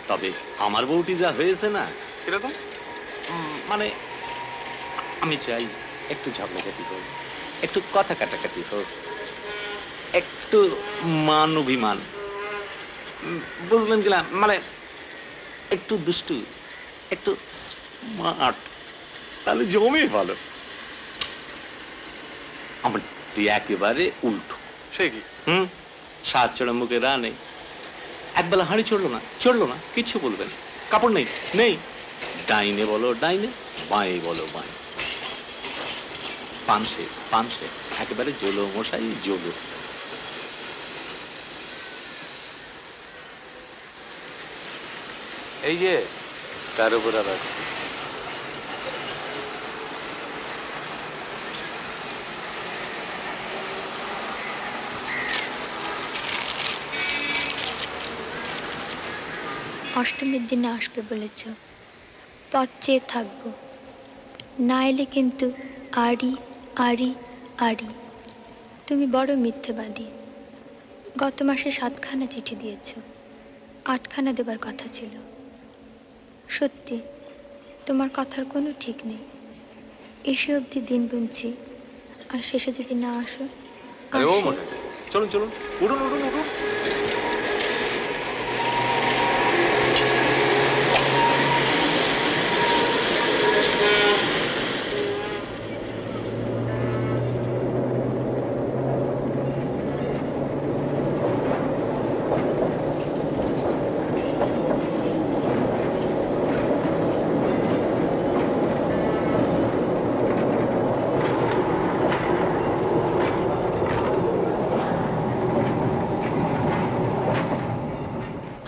তবে আমার বউটি যা হয়েছে না। কিরকম? মানে আমি চাই একটু ঝগড়াঝাটি হোক, একটু কথা কাটাকাটি হোক, একটু মান অভিমান, বুঝলেন কিনা, মানে একটু দুষ্টু, একটু স্মার্ট, তাহলে জমে ভালো। আমার একেবারে উল্টো। সে কি? সাত চড়া মুখে রা নেই, একবেলা হাঁড়ি চড়লো না কিচ্ছু বলবেন, কাপড় নেই নেই, ডাইনে বলো ডাইনে, বাঁয়ে বলো বাঁয়ে, পানসে একেবারে জলো মশাই জলো। এই যে তার উপর আবার অষ্টমীর দিনে আসবে বলেছ, পথ চেয়ে থাকবো, না এলে কিন্তু আড়ি আড়ি আড়ি। তুমি বড় মিথ্যেবাদী। গত মাসে 7খানা চিঠি দিয়েছ, 8খানা দেবার কথা ছিল। সত্যি তোমার কথার কোনো ঠিক নেই। এসে অবধি দিন গুনছি, আর শেষে যদি না আসো। আরে ও মনে, চলুন চলুন, উঠুন উঠুন উঠুন।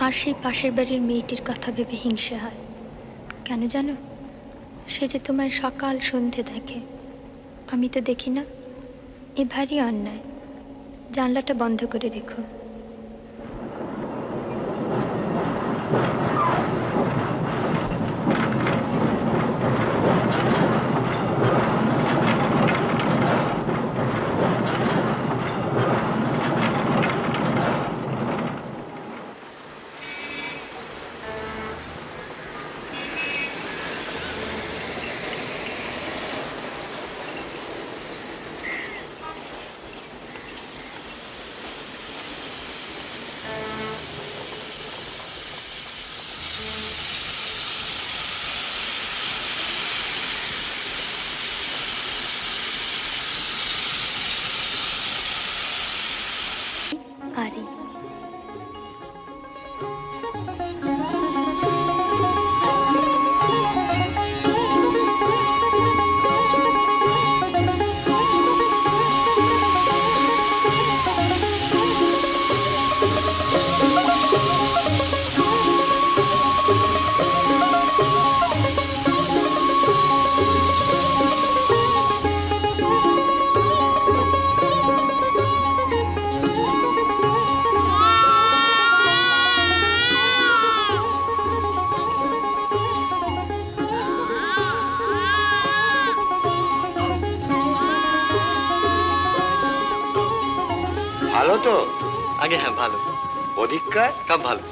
আর সেই পাশের বাড়ির মেয়েটির কথা ভেবে হিংসে হয়। কেন জানো? সে যে তোমায় সকাল সন্ধে দেখে, আমি তো দেখি না। এ ভারী অন্যায়। জানলাটা বন্ধ করে রেখো। আরে ভালো তো? আগে হ্যাঁ ভালো। অধিককার সব ভালো।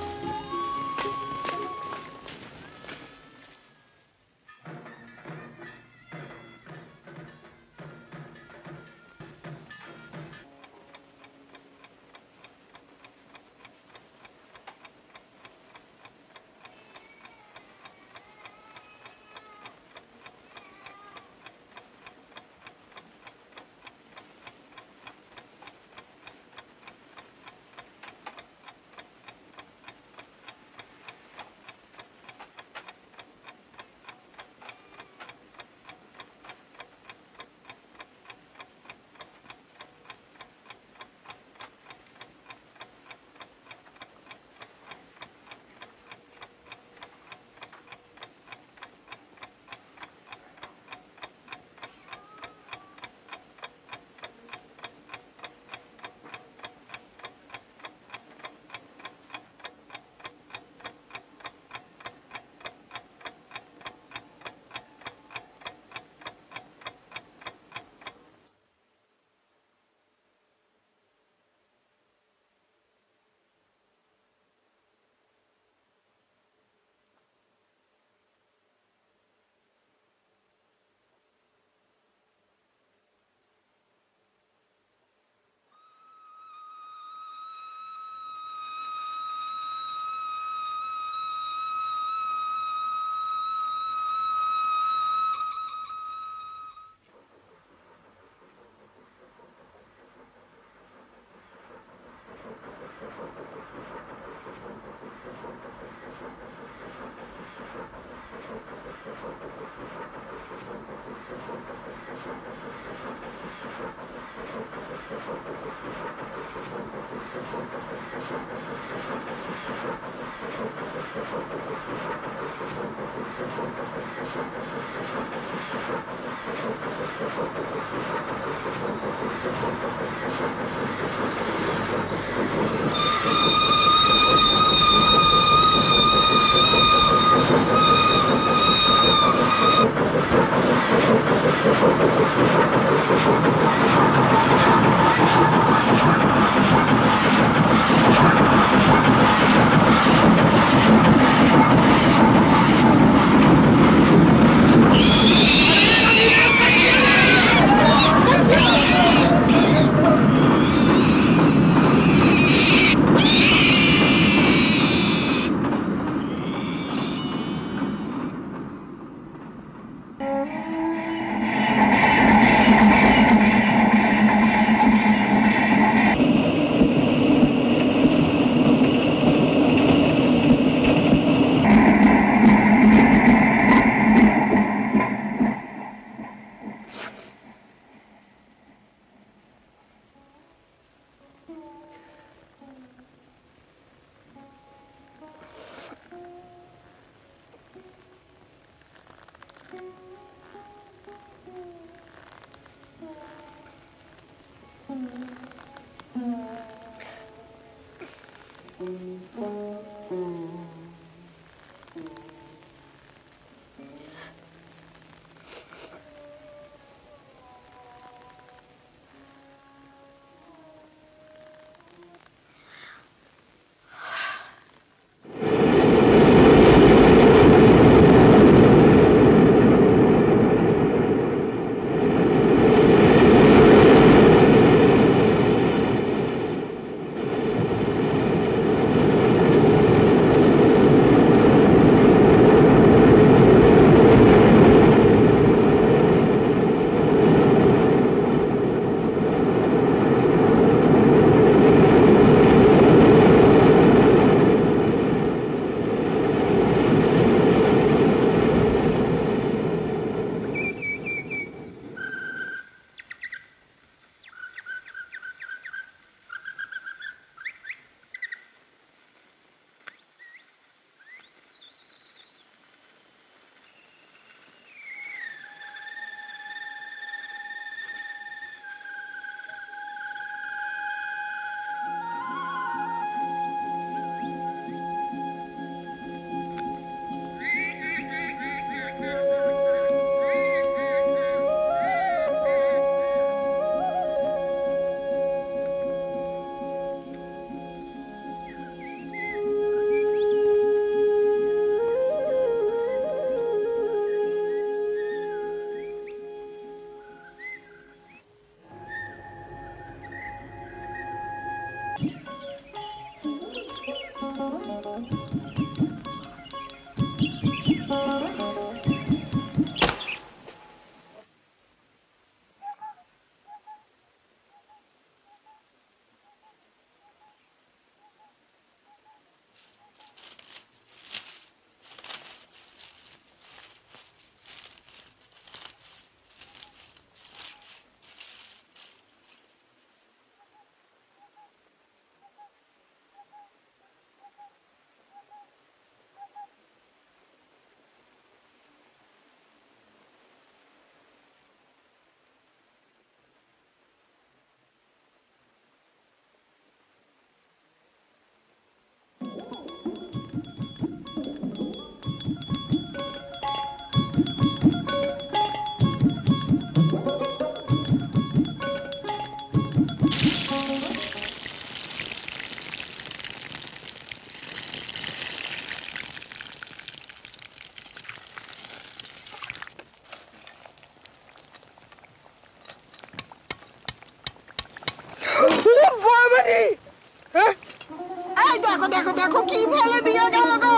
দেখো দেখো দেখো কি ফেলে দিয়ে গেল গো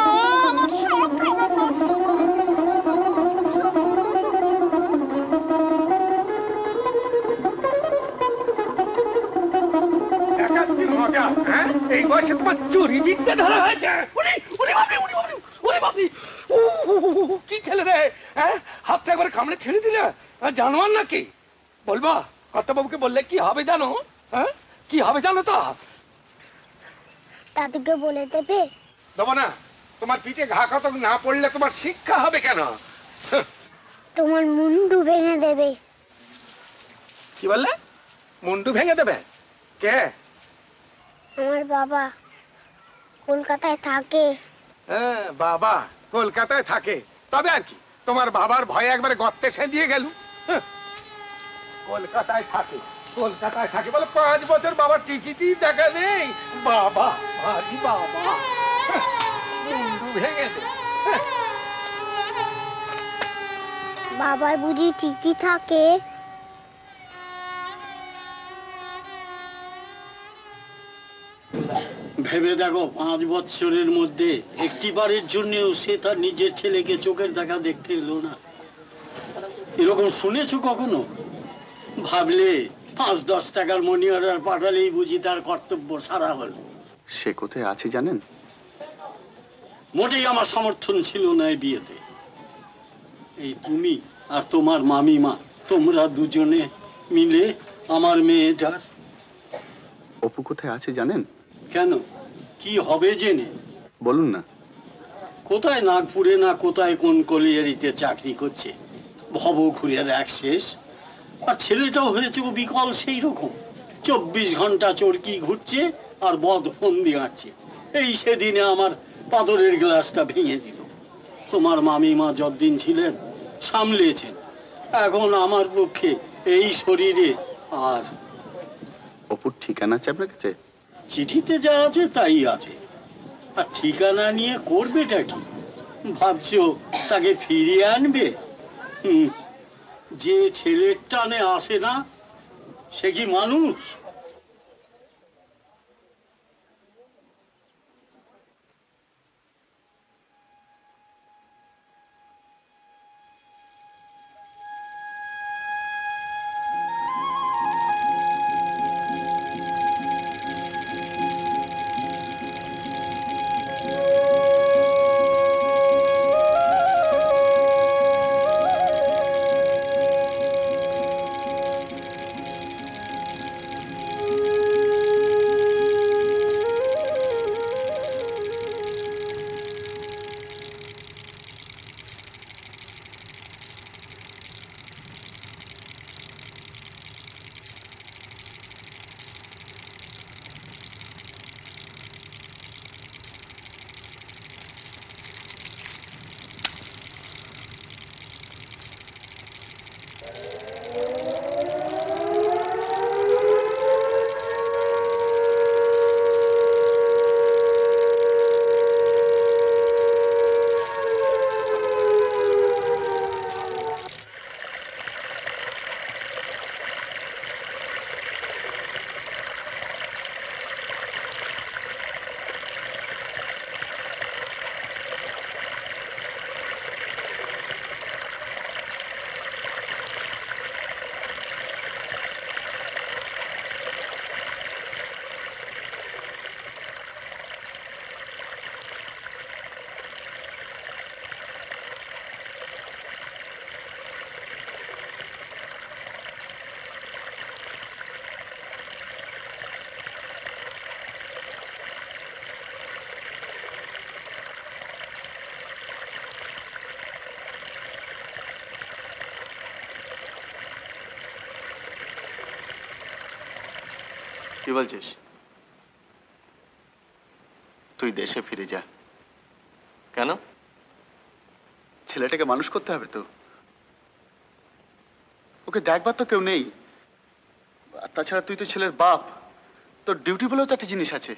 আমার সব খাবার নষ্ট করে দেখাচ্ছি মজা। হ্যাঁ, এই বয়সে তোমার চুরি বিদ্যা ধরা হয়েছে। কি ছেলে রে, হ্যাঁ, হাতটা একবার কামড়ে ছেড়ে দিলে জানোয়ার নাকি? বলবা কর্তাবাবুকে বললে কি হবে জানো? হ্যাঁ, কি হবে জানো তো? দাদুকে বলে দেবে? দেবো না। তোমার পিঠে ঘা কত না পড়লে তোমার শিক্ষা হবে কেন? তোমার মুন্ডু ভেঙে দেবে। কি বললে? মুন্ডু ভেঙে দেবে? কে? আমার বাবা কলকাতায় থাকে। হ্যাঁ, বাবা কলকাতায় থাকে, তবে আর কি তোমার বাবার ভয়ে একবারে গর্তে সেঁধিয়ে গেল। কলকাতায় থাকে, কলকাতায় থাকে বলে 5 বছর বাবার টিকিটই দেখা নেই। বাবা ভারী বাবা, মুন্ডু ভেঙে দে। বাবার বুঝি ঠিকই থাকে? ভেবে দেখো, 5 বছরের মধ্যে একটিবারের জন্যও সে তার নিজের ছেলেকে চোখের দেখা দেখতে এলো না। এরকম শুনেছো কখনো? ভাবলে 5-10 টাকার মনি অর্ডার পাঠালেই বুঝি তার কর্তব্য সারা হলো। সে কোথায় আছে জানেন? মোটেই আমার সমর্থন ছিল না এই বিয়েতে। এই তুমি আর তোমার মামিমা, তোমরা দুজনে মিলে আমার মেয়েটার। অপু কোথায় আছে জানেন? কেন, কি হবে জেনে? বলুন না। কোথায় নাগপুরে না কোথায় কোন কলিয়ারিতে চাকরি করছে। ভব ঘুরের এক শেষ। আর ছেলেটাও হয়েছে ও বিকল সেই রকম। 24 ঘন্টা চরকি ঘুরছে আর বদ ফন্দি আঁটছে। এই সেদিনে আমার পাথরের গ্লাসটা ভেঙে দিল। তোমার মামিমা যতদিন ছিলেন সামলিয়েছেন, এখন আমার পক্ষে এই শরীরে আর। অপুর ঠিকানা আছে আপনার কাছে? চিঠিতে যা আছে তাই আছে, আর ঠিকানা নিয়ে করবেটা কি? ভাবছো তাকে ফিরিয়ে আনবে? যে ছেলের টানে আসে না সে কি মানুষ? কি বলছিস? তুই দেশে ফিরে যা। কেন? ছেলেটাকে মানুষ করতে হবে তো, ওকে দেখবার তো কেউ নেই। আর তাছাড়া তুই তো ছেলের বাপ, তোর ডিউটি বলেও তো একটা জিনিস আছে,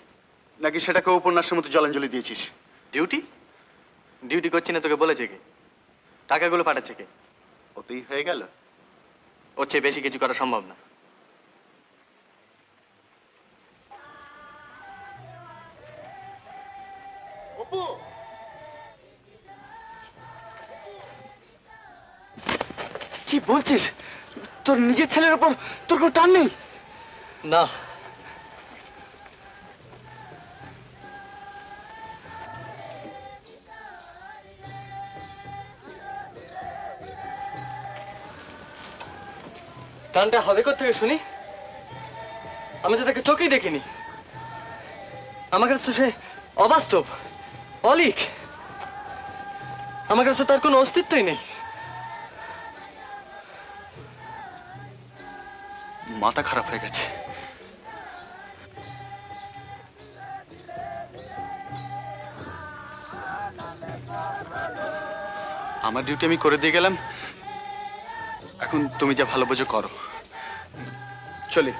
নাকি সেটাকে উপন্যাসের মতো জলাঞ্জলি দিয়েছিস? ডিউটি? ডিউটি করছি না তোকে বলেছে কে? টাকাগুলো পাঠাচ্ছে কে? ওতেই হয়ে গেল? ওর চেয়ে বেশি কিছু করা সম্ভব না। কি বলছিস? তোর নিজের ছেলের উপর তোর কোনো টান নেই? না, টানটা হবে কোথেকে শুনি? আমি তো তাকে চোখেই দেখিনি। আমার কাছে সে অবাস্তব, অলিক। আমার কাছে তার কোনো অস্তিত্বই নেই। মাথা খারাপ হয়ে গেছে। আমার ডিউটি আমি করে দিয়ে গেলাম, এখন তুমি যা ভালো বোঝো করো। চলে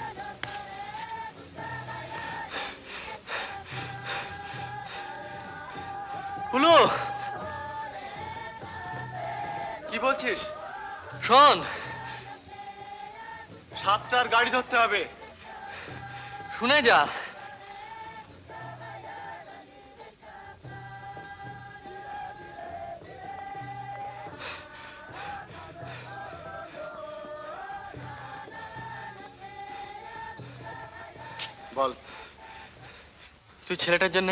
হুলো, কি বলছিস? শোন, 7টার গাড়ি ধরতে হবে। শুনে যা। বল। তুই ছেলেটার জন্য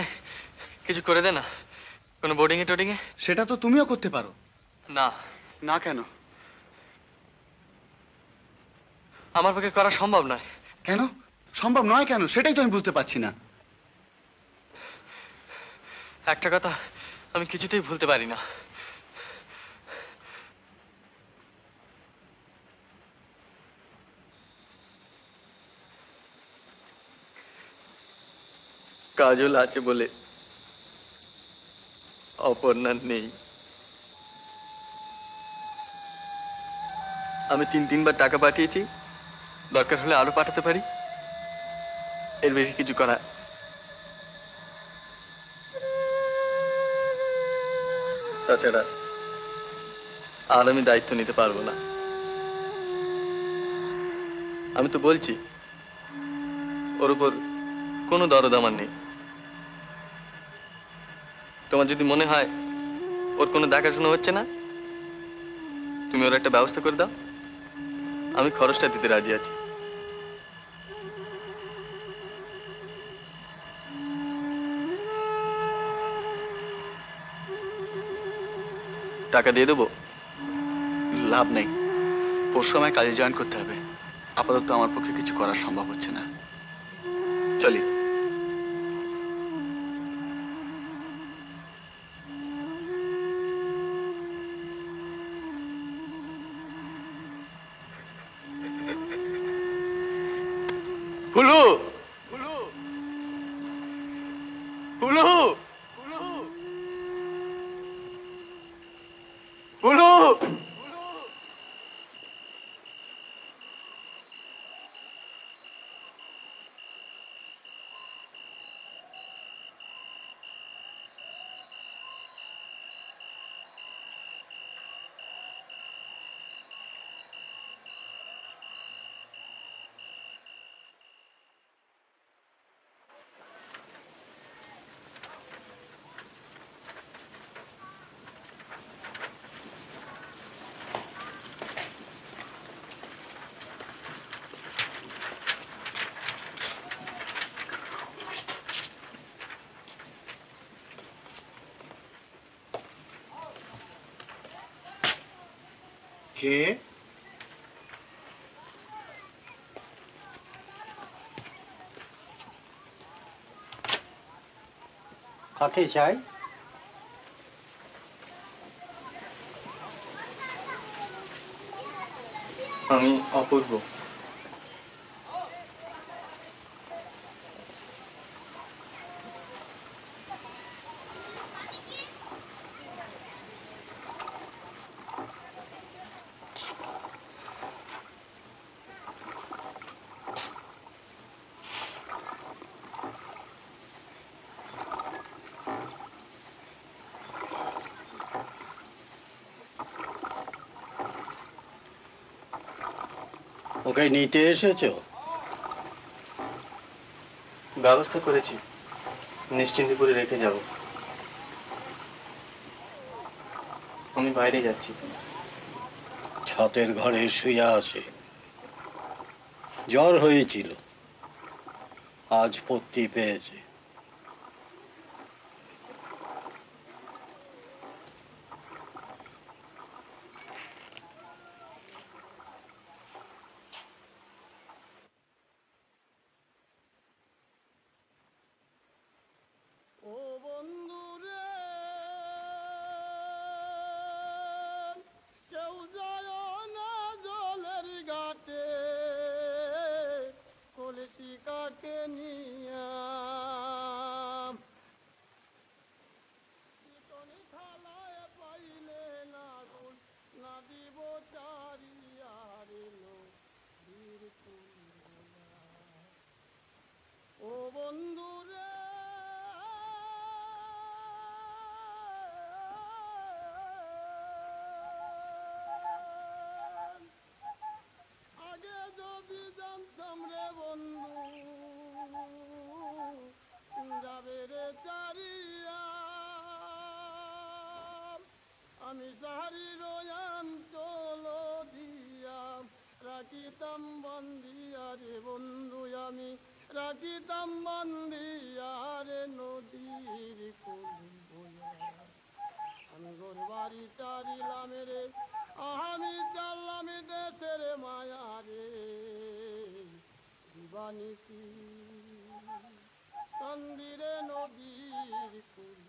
কিছু করে দে না, কোনো বোর্ডিং এ টোডিং এ। সেটা তো তুমিও করতে পারো। না। না কেন? আমার পক্ষে করা সম্ভব নয়। কেন সম্ভব নয়? কেন সেটাই তো আমি বুঝতে পারছি না। একটা কথা আমি কিছুতেই ভুলতে পারি না। কাজল আছে বলে অপর্ণার নেই। আমি 3-3বার টাকা পাঠিয়েছি, দরকার হলে আরো পাঠাতে পারি, এর বেশি কিছু করা। তাছাড়া আর আমি দায়িত্ব নিতে পারবো না। আমি তো বলছি ওর উপর কোনো দরদ আমার নেই। তোমার যদি মনে হয় ওর কোনো দেখাশোনা হচ্ছে না, তুমি ওর একটা ব্যবস্থা করে দাও, আমি খরচটা দিতে রাজি আছি। টাকা দিয়ে দেবো? লাভ নেই, পরশু আমায় কাজে জয়েন করতে হবে। আপাতত আমার পক্ষে কিছু করা সম্ভব হচ্ছে না। চলি। হুলু হুলু হুলু হুলু কে? কাকে চাই? আমি অপূর্ব। ওকে নিতে এসেছো? ব্যবস্থা করেছি, নিশ্চিন্তিপুরে রেখে যাব। আমি বাইরে যাচ্ছি। ছাতের ঘরে শুয়ে আছে, জ্বর হয়েছিল, আজ পত্তি পেয়েছে। কেউ যায় না জলের ঘাটে, কলসি কাকে নিয়া থালায় পাইলে না গুণ না দিব চারিয়ারে নদীর ও বন্ধুরে আগে যদি জানতাম রে বন্ধু যাবে রে চারিয়া, আমি সাহারি রয়ান চলো দিয়া রাখিতাম বন্দিয়া রে বন্ধু, আমি রাখিতাম বন্দিয়া রে নদীর কুল। আমি গোর বাড়ি চারিলাম রে, আমি চাললাম দেশের মায়া রে, দিবানিসি মন্দিরে নদীর কুল।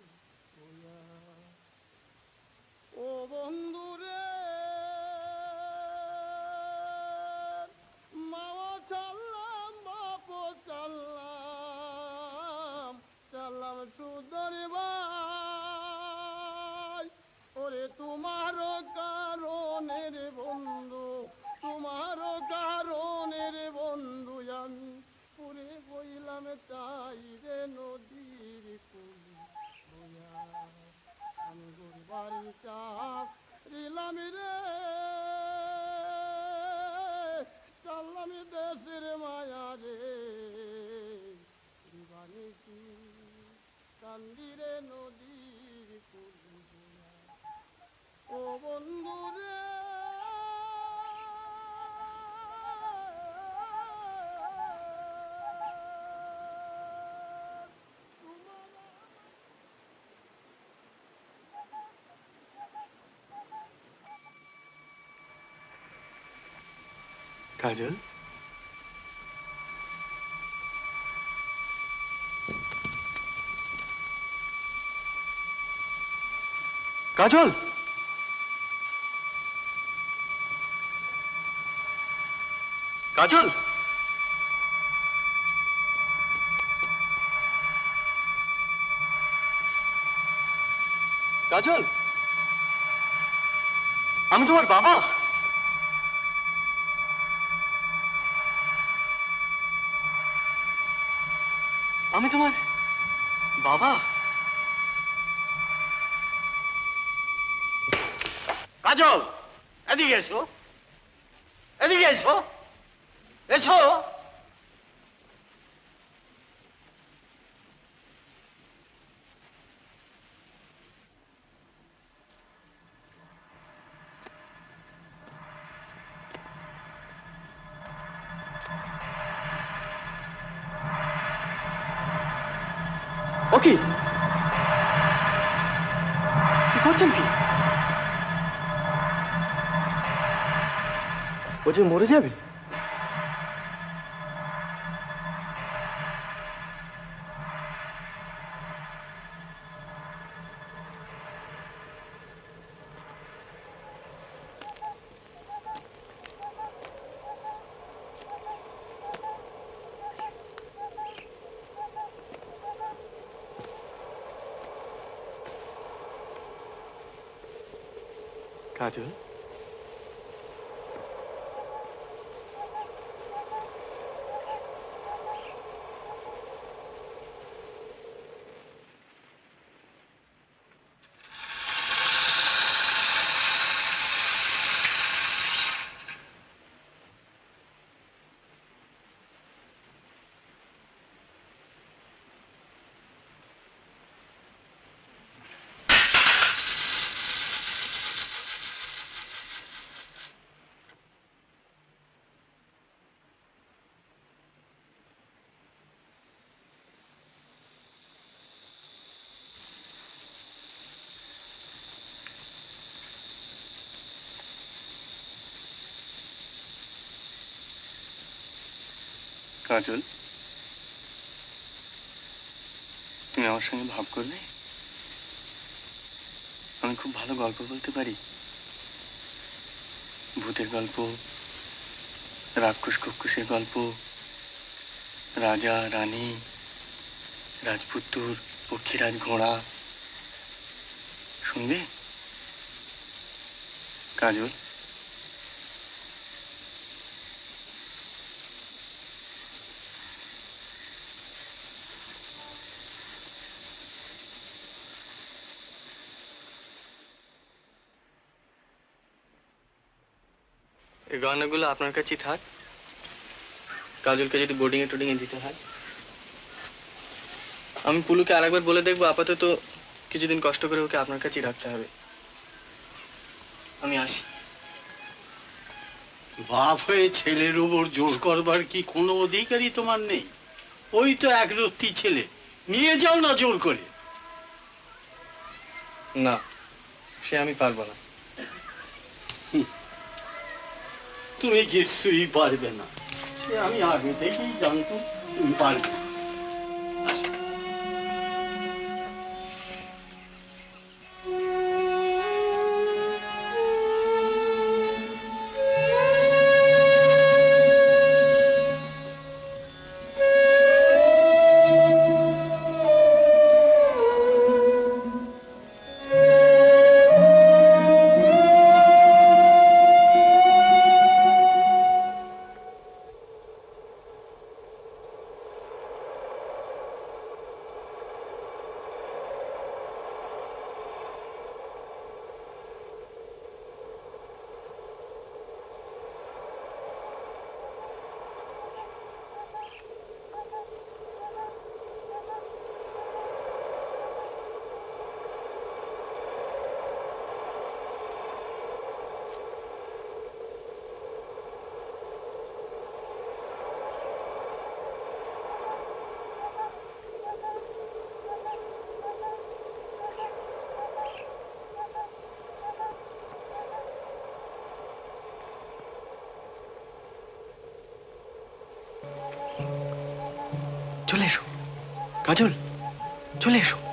ও বন্ধুরে মাও চাললাম বাপ চাললাম চাললাম সুদরবার, আমি রে চাল্লামি দেশের মায়া রে বানিছি কান্দিরে নদীর কুলিয়া ও বন্ধু রে কাজল কাজল কাজল কাজল আমি তোমার বাবা আমি তোমার বাবা কাজল এদিকে এসো এদিকে এসো এসো ও কি করছেন কি ও যে মরে যাবে কাজল কাজল তুমি আমার সঙ্গে ভাব করবে আমি খুব ভালো গল্প বলতে পারি ভূতের গল্প রাক্ষস কক্ষসের গল্প রাজা রানী রাজপুত্তুর পক্ষীরাজ ঘোড়া শুনবে কাজল এই গয়নাগুলো আপনার কাছেই থাক কাজলকে যদি বোর্ডিং এ টোডিং এ দিতে হয় আমি পুলুকে আরেকবার বলে দেখবো আপাতত কিছুদিন কষ্ট করে ওকে আপনার কাছেই রাখতে হবে আমি আসি বাপ হয়ে ছেলের উপর জোর করবার কি কোনো অধিকারই তোমার নেই ওই তো একরত্তি ছেলে নিয়ে যাও না জোর করে না সে আমি পারবো না তুমি কিছুই পারবে না সে আমি আগে থেকেই জানতাম তুমি পারবে না। চলে এসো কাজল, চলে এসো।